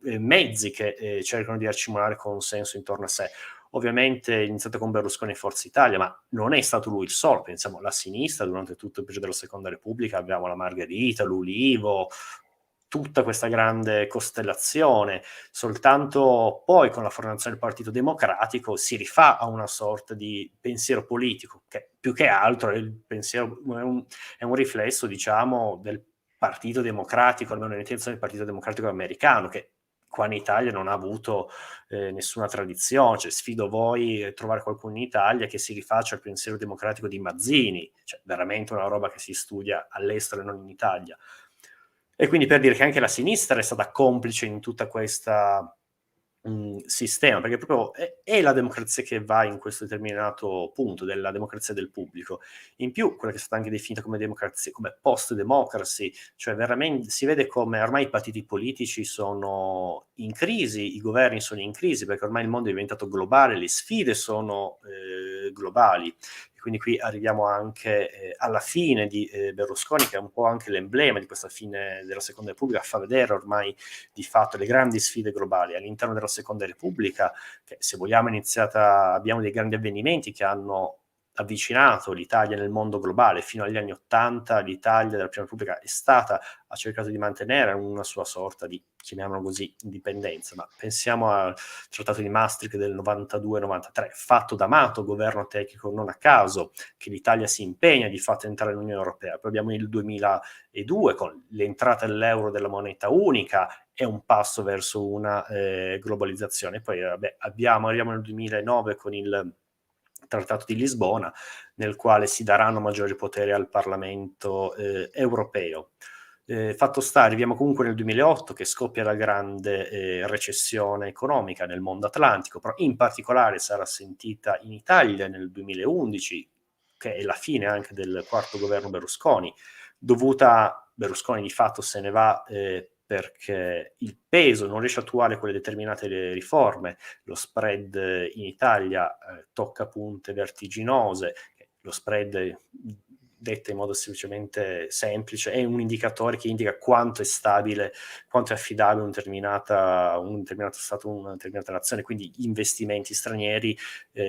mezzi che cercano di accumulare consenso intorno a sé. Ovviamente è iniziato con Berlusconi e Forza Italia, ma non è stato lui il solo. Pensiamo alla sinistra, durante tutto il periodo della Seconda Repubblica abbiamo la Margherita, l'Ulivo, tutta questa grande costellazione. Soltanto poi con la formazione del Partito Democratico si rifà a una sorta di pensiero politico, che più che altro è un riflesso, diciamo, del Partito Democratico, almeno l'intenzione del Partito Democratico americano, che qua in Italia non ha avuto nessuna tradizione. Cioè, sfido voi a trovare qualcuno in Italia che si rifaccia al pensiero democratico di Mazzini, cioè veramente una roba che si studia all'estero e non in Italia. E quindi per dire che anche la sinistra è stata complice in tutta questa sistema, perché proprio è la democrazia che va in questo determinato punto, della democrazia del pubblico. In più, quella che è stata anche definita come democrazia, come post-democracy, cioè veramente si vede come ormai i partiti politici sono in crisi, i governi sono in crisi, perché ormai il mondo è diventato globale, le sfide sono globali. E quindi qui arriviamo anche alla fine di Berlusconi, che è un po' anche l'emblema di questa fine della Seconda Repubblica, fa vedere ormai di fatto le grandi sfide globali all'interno della Seconda Repubblica, che se vogliamo abbiamo dei grandi avvenimenti che hanno avvicinato l'Italia nel mondo globale. Fino agli anni '80 l'Italia della Prima Repubblica ha cercato di mantenere una sua sorta di, chiamiamolo così, indipendenza, ma pensiamo al Trattato di Maastricht del 92-93, fatto da Amato, governo tecnico non a caso, che l'Italia si impegna di fatto a entrare nell'Unione Europea. Poi abbiamo il 2002 con l'entrata dell'euro, della moneta unica, è un passo verso una globalizzazione. Poi arriviamo nel 2009 con il Trattato di Lisbona, nel quale si daranno maggiori poteri al Parlamento europeo. Fatto sta, arriviamo comunque nel 2008 che scoppia la grande recessione economica nel mondo atlantico, però in particolare sarà sentita in Italia nel 2011, che è la fine anche del quarto governo Berlusconi, Berlusconi di fatto se ne va perché il peso non riesce a attuare quelle determinate riforme, lo spread in Italia tocca punte vertiginose, lo spread, detto in modo semplicemente semplice, è un indicatore che indica quanto è stabile, quanto è affidabile un determinato Stato, una determinata nazione, quindi gli investimenti stranieri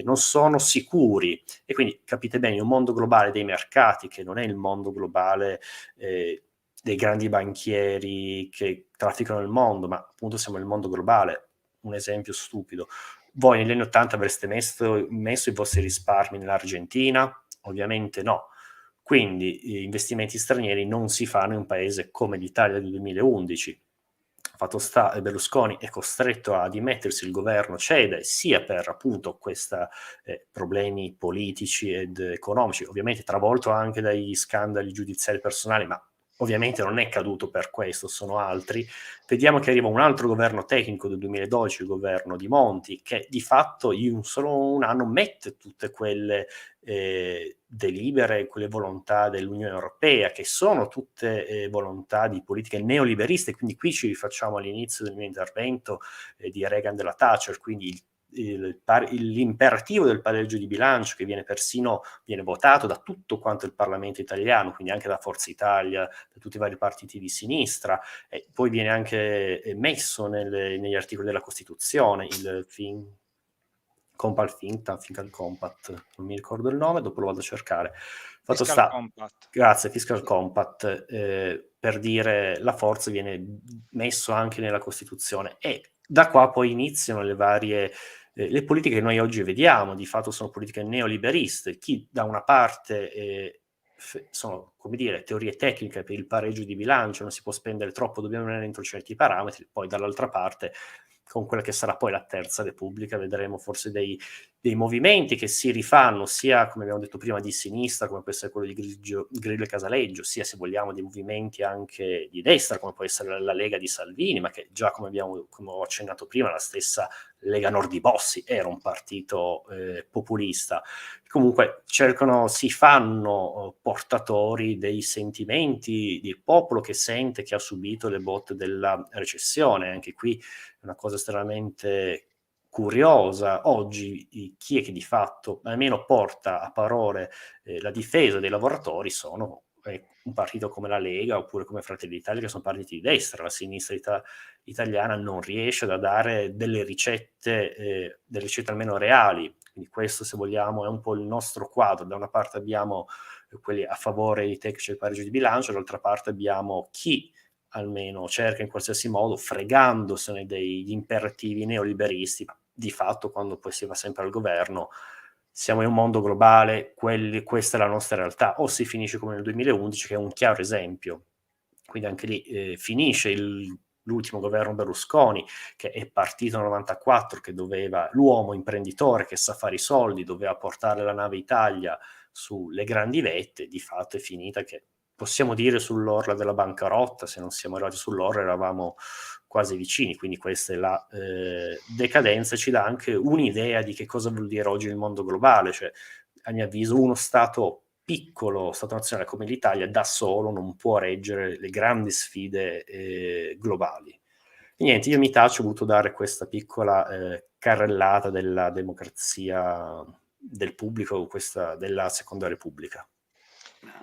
non sono sicuri. E quindi capite bene, in un mondo globale dei mercati, che non è il mondo globale dei grandi banchieri che trafficano il mondo, ma appunto siamo nel mondo globale. Un esempio stupido: voi negli anni '80 avreste messo i vostri risparmi nell'Argentina? Ovviamente no. Quindi investimenti stranieri non si fanno in un paese come l'Italia del 2011. Fatto sta, Berlusconi è costretto a dimettersi, il governo cede sia per appunto questi problemi politici ed economici, ovviamente travolto anche dagli scandali giudiziari personali, ma ovviamente non è caduto per questo, sono altri. Vediamo che arriva un altro governo tecnico del 2012, il governo di Monti, che di fatto in solo un anno mette tutte quelle delibere, quelle volontà dell'Unione Europea, che sono tutte volontà di politiche neoliberiste. Quindi qui ci rifacciamo all'inizio del mio intervento di Reagan, della Thatcher, quindi l'imperativo del pareggio di bilancio, che viene votato da tutto quanto il Parlamento italiano, quindi anche da Forza Italia, da tutti i vari partiti di sinistra, e poi viene anche messo negli articoli della Costituzione, il Fiscal Compact, non mi ricordo il nome, dopo lo vado a cercare. Compact. Grazie, Fiscal Compact, per dire la forza viene messo anche nella Costituzione, e da qua poi iniziano le varie le politiche che noi oggi vediamo. Di fatto sono politiche neoliberiste. Chi da una parte sono, come dire, teorie tecniche per il pareggio di bilancio, non si può spendere troppo, dobbiamo rimanere entro certi parametri, poi dall'altra parte con quella che sarà poi la Terza Repubblica vedremo forse dei movimenti che si rifanno sia, come abbiamo detto prima, di sinistra, come può essere quello di Grillo e Casaleggio, sia, se vogliamo, dei movimenti anche di destra, come può essere la Lega di Salvini, ma che già, come ho accennato prima, la stessa Lega Nord di Bossi era un partito populista. Comunque si fanno portatori dei sentimenti del popolo che sente, che ha subito le botte della recessione. Anche qui è una cosa estremamente curiosa. Oggi chi è che di fatto almeno porta a parole la difesa dei lavoratori sono un partito come la Lega oppure come Fratelli d'Italia, che sono partiti di destra. La sinistra italiana non riesce a dare delle ricette almeno reali. Quindi questo, se vogliamo, è un po' il nostro quadro. Da una parte abbiamo quelli a favore dei tecnici del pareggio di bilancio, dall'altra parte abbiamo chi almeno cerca in qualsiasi modo, fregandosene degli imperativi neoliberisti, ma di fatto quando poi si va sempre al governo siamo in un mondo globale, questa è la nostra realtà. O si finisce come nel 2011, che è un chiaro esempio. Quindi anche lì finisce l'ultimo governo Berlusconi, che è partito nel 94, che l'uomo imprenditore che sa fare i soldi, doveva portare la nave Italia sulle grandi vette. Di fatto è finita che possiamo dire sull'orla della bancarotta. Se non siamo arrivati sull'orla eravamo quasi vicini. Quindi questa è la decadenza. Ci dà anche un'idea di che cosa vuol dire oggi il mondo globale. Cioè, a mio avviso, uno Stato piccolo, Stato nazionale come l'Italia da solo non può reggere le grandi sfide globali. E niente, io mi taccio, ho voluto dare questa piccola carrellata della democrazia del pubblico della Seconda Repubblica.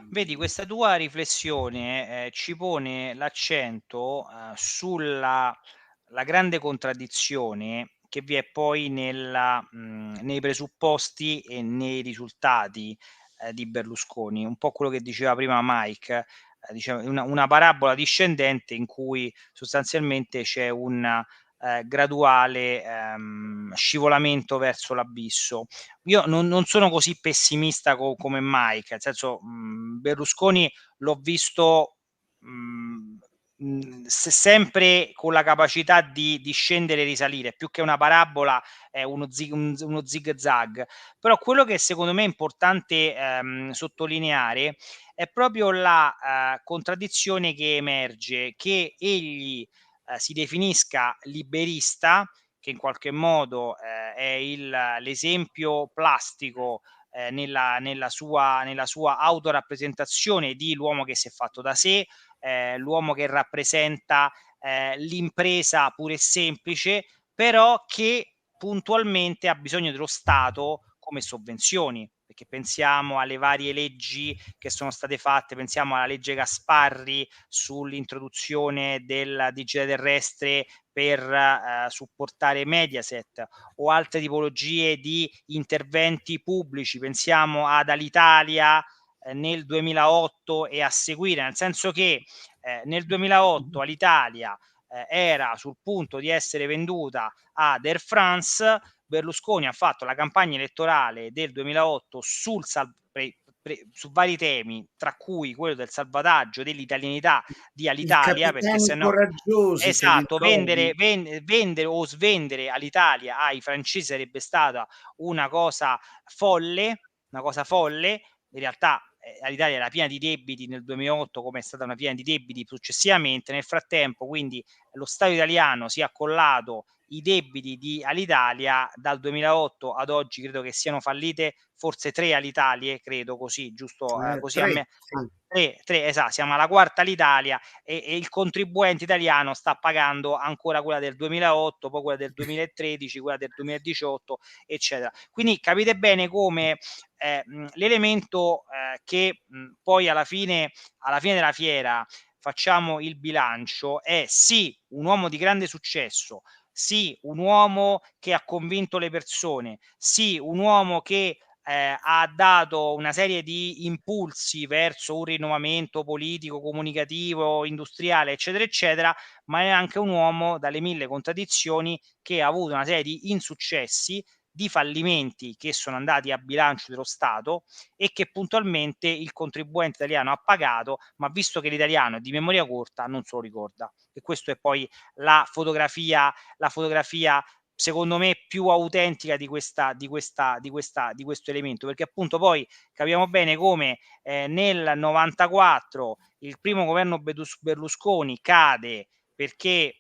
Vedi, questa tua riflessione, ci pone l'accento, sulla la grande contraddizione che vi è poi nei presupposti e nei risultati, di Berlusconi. Un po' quello che diceva prima Mike, diceva una parabola discendente in cui sostanzialmente c'è un, graduale, scivolamento verso l'abisso. Io non sono così pessimista come Mike, nel senso, Berlusconi l'ho visto, sempre con la capacità di scendere e risalire, più che una parabola è uno zig-zag. Però quello che secondo me è importante, sottolineare è proprio la, contraddizione che emerge, che egli, si definisca liberista, che in qualche modo, è l'esempio plastico, nella sua autorappresentazione di l'uomo che si è fatto da sé, l'uomo che rappresenta, l'impresa pura e semplice, però che puntualmente ha bisogno dello Stato come sovvenzioni, perché pensiamo alle varie leggi che sono state fatte, pensiamo alla legge Gasparri sull'introduzione del digitale terrestre per, supportare Mediaset, o altre tipologie di interventi pubblici, pensiamo ad Alitalia, nel 2008 e a seguire, nel senso che, nel 2008 Alitalia, era sul punto di essere venduta ad Air France. Berlusconi ha fatto la campagna elettorale del 2008 su vari temi, tra cui quello del salvataggio dell'italianità di I Alitalia, perché capitani se no, coraggiosi, te li esatto, ricordi? vendere o svendere Alitalia ai francesi sarebbe stata una cosa folle, una cosa folle. In realtà, Alitalia era piena di debiti nel 2008, come è stata una piena di debiti successivamente. Nel frattempo, quindi, lo Stato italiano si è accollato i debiti di Alitalia. Dal 2008 ad oggi credo che siano fallite forse 3 Alitalie, credo, così, giusto, così a 3, me. sì. 3, esatto, siamo alla quarta Alitalia, e il contribuente italiano sta pagando ancora quella del 2008, poi quella del 2013, quella del 2018, eccetera. Quindi capite bene come, l'elemento, che, poi alla fine della fiera facciamo il bilancio è sì un uomo di grande successo, sì un uomo che ha convinto le persone, sì un uomo che, ha dato una serie di impulsi verso un rinnovamento politico, comunicativo, industriale, eccetera, eccetera, ma è anche un uomo dalle 1000 contraddizioni, che ha avuto una serie di insuccessi, di fallimenti che sono andati a bilancio dello Stato e che puntualmente il contribuente italiano ha pagato, ma visto che l'italiano è di memoria corta non se lo ricorda. E questo è poi la fotografia secondo me più autentica di questo elemento, perché appunto poi capiamo bene come, nel 94 il primo governo Berlusconi cade perché,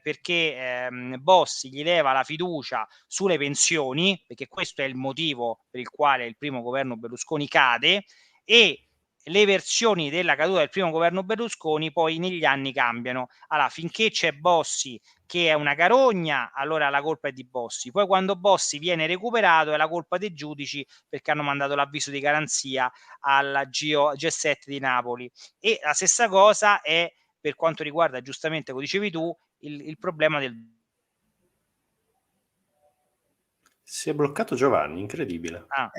perché, Bossi gli leva la fiducia sulle pensioni, perché questo è il motivo per il quale il primo governo Berlusconi cade, e le versioni della caduta del primo governo Berlusconi poi negli anni cambiano. Allora, finché c'è Bossi che è una carogna, allora la colpa è di Bossi. Poi quando Bossi viene recuperato è la colpa dei giudici, perché hanno mandato l'avviso di garanzia alla G7 di Napoli. E la stessa cosa è per quanto riguarda, giustamente come dicevi tu, il problema del... Si è bloccato Giovanni, incredibile. Ah,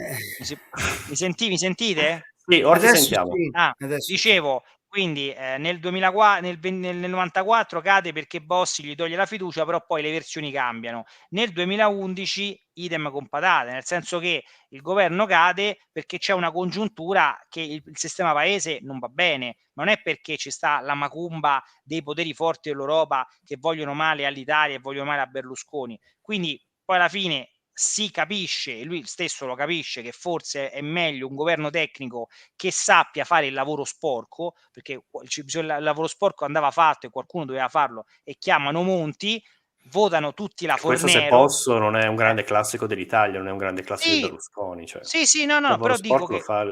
mi sentite? Sì, ora ti Adesso sentiamo. sì, adesso sì. Dicevo, quindi, nel 94 cade perché Bossi gli toglie la fiducia, però poi le versioni cambiano. Nel 2011 idem con patate, nel senso che il governo cade perché c'è una congiuntura che il sistema paese non va bene, ma non è perché ci sta la macumba dei poteri forti dell'Europa che vogliono male all'Italia e vogliono male a Berlusconi. Quindi poi alla fine si capisce, e lui stesso lo capisce, che forse è meglio un governo tecnico che sappia fare il lavoro sporco, perché il lavoro sporco andava fatto e qualcuno doveva farlo, e chiamano Monti, votano tutti la Questo, se Fornero. posso, non è un grande classico dell'Italia, non è un grande classico di Sì, Berlusconi. Cioè, sì, no, il lavoro però dico sporco lo che fa,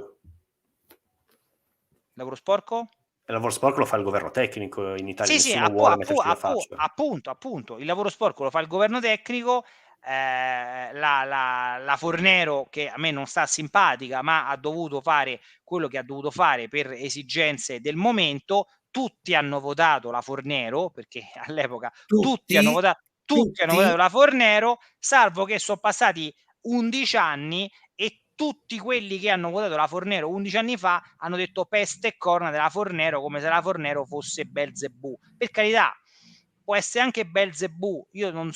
lavoro sporco? il lavoro sporco lo fa il governo tecnico in Italia, Sì, nessuno vuole metterci la faccia. appunto, il lavoro sporco lo fa il governo tecnico, la Fornero, che a me non sta simpatica, ma ha dovuto fare quello che ha dovuto fare per esigenze del momento. Tutti hanno votato la Fornero, perché all'epoca tutti hanno Tutti, votato tutti, la Fornero, salvo che so' passati 11 anni e tutti quelli che hanno votato la Fornero 11 anni fa hanno detto peste e corna della Fornero, come se la Fornero fosse Belzebù. Per carità, può essere anche Belzebù, io non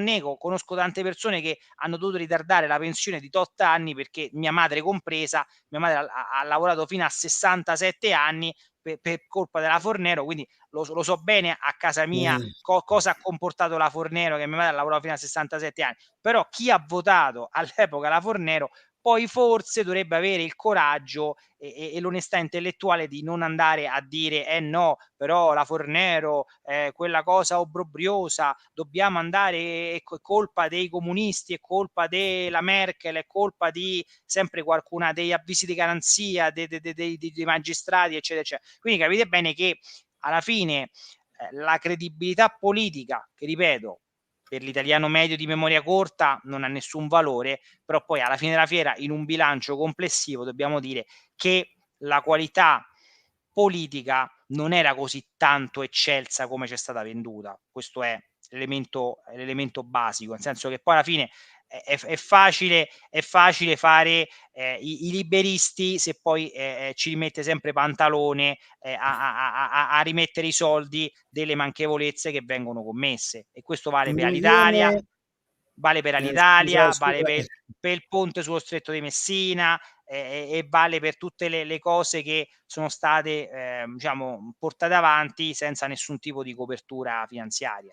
nego, conosco tante persone che hanno dovuto ritardare la pensione di tot anni, perché mia madre compresa, mia madre ha lavorato fino a 67 anni per colpa della Fornero, quindi lo so bene a casa mia cosa ha comportato la Fornero, che mia madre ha lavorato fino a 67 anni. Però chi ha votato all'epoca la Fornero poi forse dovrebbe avere il coraggio e l'onestà intellettuale di non andare a dire eh no, però la Fornero quella cosa obbrobriosa, dobbiamo andare, è colpa dei comunisti, è colpa della Merkel, è colpa di sempre qualcuna degli avvisi di garanzia dei magistrati, eccetera, eccetera. Quindi capite bene che alla fine la credibilità politica, che ripeto, per l'italiano medio di memoria corta non ha nessun valore, però poi alla fine della fiera, in un bilancio complessivo, dobbiamo dire che la qualità politica non era così tanto eccelsa come c'è stata venduta. Questo è l'elemento basico, nel senso che poi alla fine è facile fare i liberisti, se poi ci rimette sempre Pantalone a rimettere i soldi delle manchevolezze che vengono commesse, e questo vale per mi Alitalia, viene, vale per scusa, Alitalia, vale scusa, per il ponte sullo Stretto di Messina, e vale per tutte le cose che sono state diciamo portate avanti senza nessun tipo di copertura finanziaria.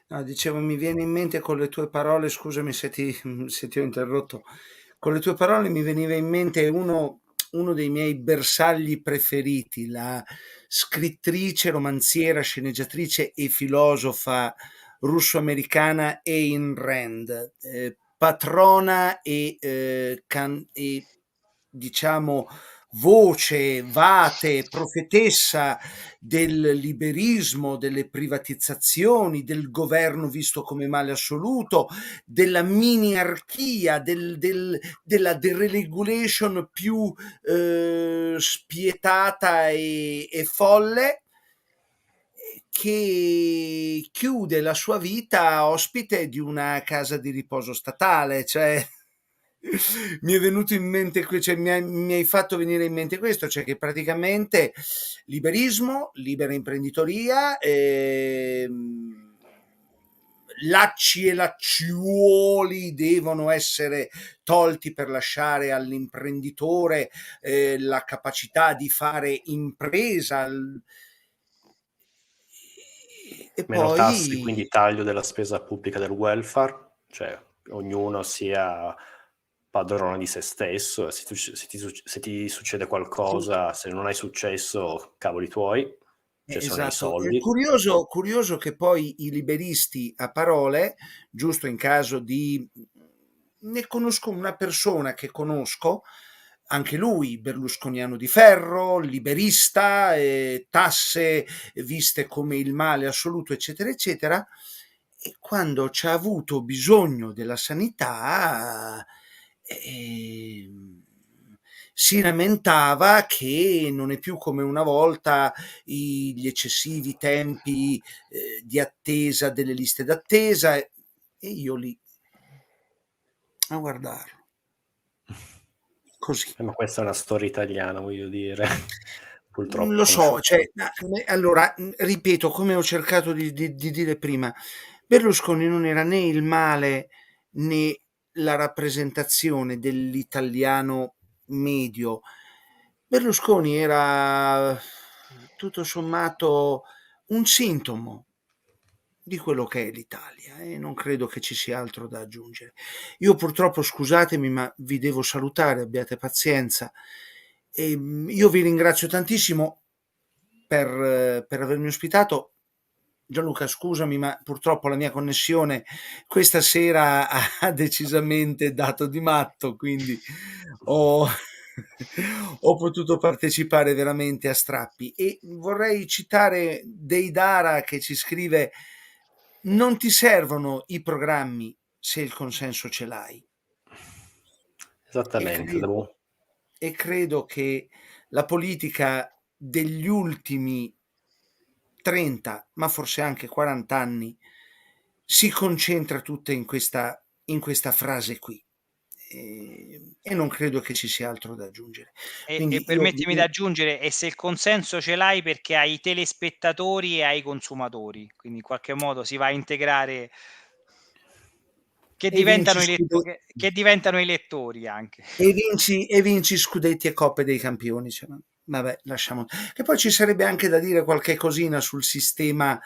no, dicevo, mi viene in mente con le tue parole, scusami se ti ho interrotto, con le tue parole mi veniva in mente uno dei miei bersagli preferiti, la scrittrice, romanziera, sceneggiatrice e filosofa russo-americana Ayn Rand, patrona e diciamo voce, vate, profetessa del liberismo, delle privatizzazioni, del governo visto come male assoluto, della miniarchia, della deregulation più spietata e folle, che chiude la sua vita ospite di una casa di riposo statale, cioè mi è venuto in mente, cioè, mi hai fatto venire in mente questo, cioè che praticamente liberismo, libera imprenditoria, lacci e lacciuoli devono essere tolti per lasciare all'imprenditore la capacità di fare impresa. E Meno tasse, poi quindi taglio della spesa pubblica del welfare, cioè ognuno sia padrone di se stesso, se ti succede sì, qualcosa, se non hai successo, cavoli tuoi, cioè se non hai esatto. È soldi. curioso che poi i liberisti a parole, giusto in caso di... Ne conosco una persona che conosco, anche lui berlusconiano di ferro, liberista, tasse viste come il male assoluto, eccetera, eccetera. E quando c'ha avuto bisogno della sanità, ehm, si lamentava che non è più come una volta gli eccessivi tempi di attesa delle liste d'attesa, e io lì a guardarlo così. Ma questa è una storia italiana, voglio dire, purtroppo Lo so, conosciuta. cioè, allora, ripeto, come ho cercato di dire prima, Berlusconi non era né il male né la rappresentazione dell'italiano medio. Berlusconi era tutto sommato un sintomo di quello che è l'Italia, e non credo che ci sia altro da aggiungere. Io purtroppo, scusatemi, ma vi devo salutare, abbiate pazienza. Io vi ringrazio tantissimo per avermi ospitato. Gianluca, scusami, ma purtroppo la mia connessione questa sera ha decisamente dato di matto, quindi ho, ho potuto partecipare veramente a strappi. E vorrei citare Deidara che ci scrive: non ti servono i programmi se il consenso ce l'hai. Esattamente. E credo che la politica degli ultimi 30, ma forse anche 40 anni, si concentra tutta in questa frase qui. E non credo che ci sia altro da aggiungere. E Quindi io permettimi di aggiungere, e se il consenso ce l'hai perché hai i telespettatori e hai i consumatori, quindi in qualche modo si va a integrare che e vinci diventano che diventano i lettori anche. e vinci scudetti e coppe dei campioni, cioè, vabbè, lasciamo. Che poi ci sarebbe anche da dire qualche cosina sul sistema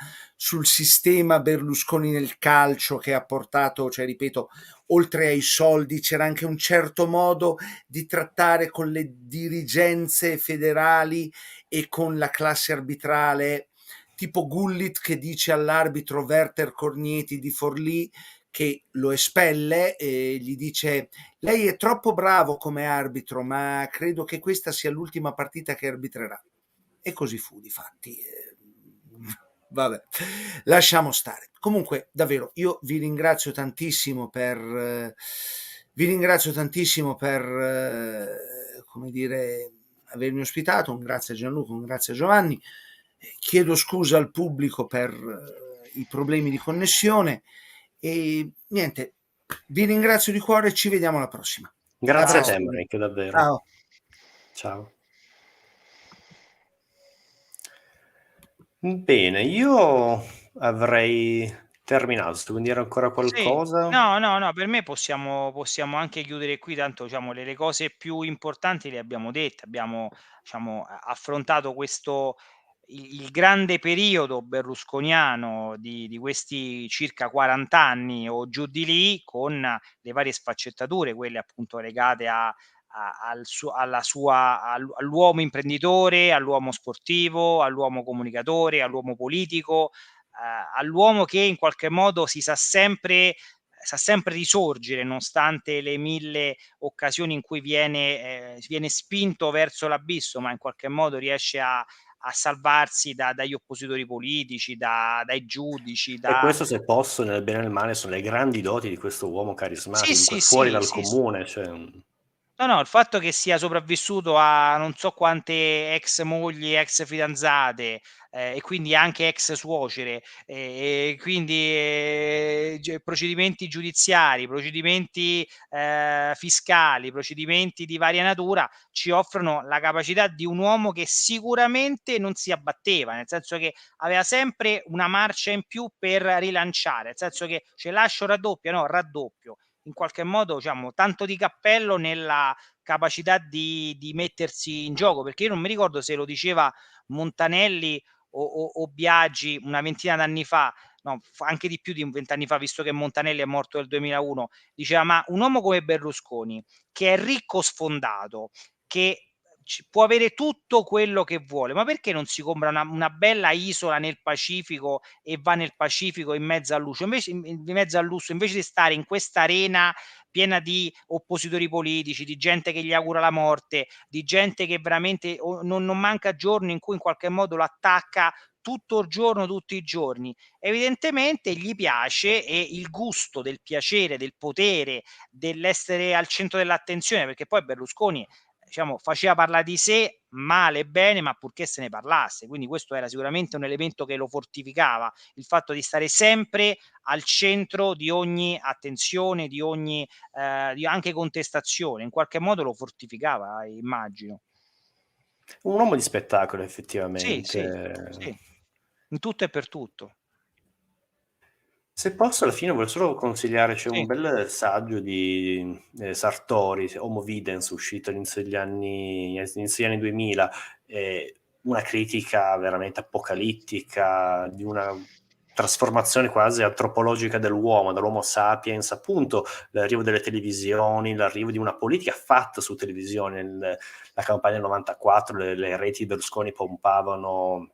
Berlusconi nel calcio che ha portato, cioè ripeto, oltre ai soldi c'era anche un certo modo di trattare con le dirigenze federali e con la classe arbitrale, tipo Gullit che dice all'arbitro Werther Cornieti di Forlì che lo espelle e gli dice: lei è troppo bravo come arbitro, ma credo che questa sia l'ultima partita che arbitrerà. E così fu, difatti. Vabbè, lasciamo stare. Comunque, davvero, io vi ringrazio tantissimo come dire, avermi ospitato. Un grazie a Gianluca, un grazie a Giovanni. Chiedo scusa al pubblico per i problemi di connessione e niente, vi ringrazio di cuore e ci vediamo alla prossima. A Grazie a te, presto. Mike, davvero. Ciao. Ciao. Bene, io avrei terminato. Se vuoi dire ancora Sì, qualcosa? no, per me possiamo anche chiudere qui, tanto diciamo le cose più importanti le abbiamo dette, abbiamo diciamo affrontato questo il grande periodo berlusconiano di questi circa 40 anni o giù di lì, con le varie sfaccettature, quelle appunto legate all'uomo imprenditore, all'uomo sportivo, all'uomo comunicatore, all'uomo politico, all'uomo che in qualche modo sa sempre risorgere nonostante le 1000 occasioni in cui viene spinto verso l'abisso, ma in qualche modo riesce a salvarsi dagli oppositori politici, dai giudici, E da questo, se posso, nel bene e nel male, sono le grandi doti di questo uomo sì, carismatico, comunque sì, fuori sì, dal sì, s comune, cioè, no, il fatto che sia sopravvissuto a non so quante ex mogli, ex fidanzate, e quindi anche ex suocere, e quindi, procedimenti giudiziari, procedimenti, fiscali, procedimenti di varia natura, ci offrono la capacità di un uomo che sicuramente non si abbatteva, nel senso che aveva sempre una marcia in più per rilanciare, nel senso che: "Ce lascio raddoppia?" "No, raddoppio." In qualche modo, diciamo, tanto di cappello nella capacità di mettersi in gioco, perché io non mi ricordo se lo diceva Montanelli o Biagi una ventina d'anni fa, no, anche di più di 20 anni fa, visto che Montanelli è morto nel 2001, diceva: "Ma un uomo come Berlusconi, che è ricco sfondato, che può avere tutto quello che vuole, ma perché non si compra una bella isola nel Pacifico e va nel Pacifico in mezzo al lusso, in mezzo al lusso, invece di stare in questa arena piena di oppositori politici, di gente che gli augura la morte, di gente che veramente non manca giorno in cui in qualche modo lo attacca tutto il giorno, tutti i giorni. Evidentemente gli piace e il gusto del piacere, del potere, dell'essere al centro dell'attenzione, perché poi Berlusconi diciamo, faceva parlare di sé male e bene, ma purché se ne parlasse. Quindi questo era sicuramente un elemento che lo fortificava, il fatto di stare sempre al centro di ogni attenzione, di ogni di anche contestazione. In qualche modo lo fortificava, immagino. un uomo di spettacolo Sì, sì, effettivamente. sì, in tutto e per tutto. Se posso, alla fine voglio solo consigliare, c'è un Sì, bel saggio di Sartori, Homo Videns, uscito all'inizio degli anni 2000, una critica veramente apocalittica di una trasformazione quasi antropologica dell'uomo, dall'Homo sapiens, appunto l'arrivo delle televisioni, l'arrivo di una politica fatta su televisione, la campagna del 94, le reti Berlusconi pompavano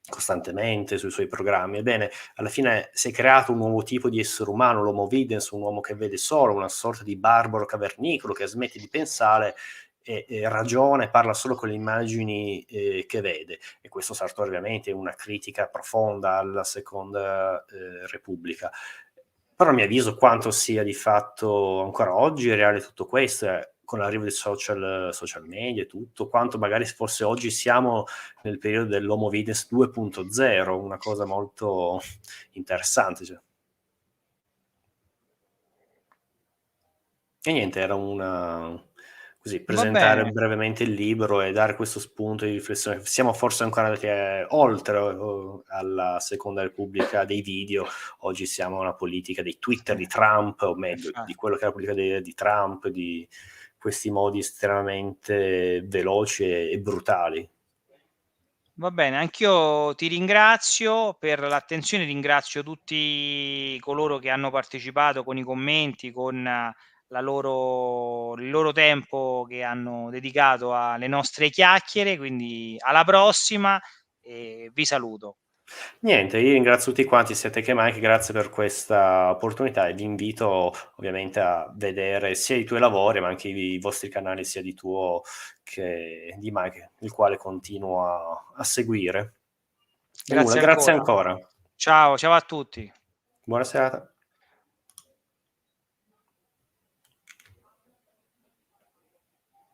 costantemente sui suoi programmi. Ebbene, alla fine si è creato un nuovo tipo di essere umano, l'Homo Videns, un uomo che vede solo, una sorta di barbaro cavernicolo che smette di pensare ragiona e parla solo con le immagini che vede, e questo Sartori ovviamente è una critica profonda alla Seconda Repubblica. Però a mio avviso quanto sia di fatto ancora oggi reale tutto questo, con l'arrivo dei social media e tutto, quanto magari forse oggi siamo nel periodo dell'Homo Videns 2.0, una cosa molto interessante. Cioè. E niente, era così, presentare brevemente il libro e dare questo spunto di riflessione. Siamo forse ancora andati oltre alla Seconda Repubblica dei video, oggi siamo alla politica dei Twitter di Trump, o meglio, di quello che è la politica di Trump, di questi modi estremamente veloci e brutali. Va bene, anch'io ti ringrazio per l'attenzione, ringrazio tutti coloro che hanno partecipato con i commenti, con il loro tempo che hanno dedicato alle nostre chiacchiere, quindi alla prossima e vi saluto. Niente, io ringrazio tutti quanti, siete che Mike, grazie per questa opportunità e vi invito ovviamente a vedere sia i tuoi lavori, ma anche i vostri canali, sia di tuo che di Mike, il quale continuo a seguire. Grazie Grazie ancora. ancora. Ciao a tutti. Buona serata.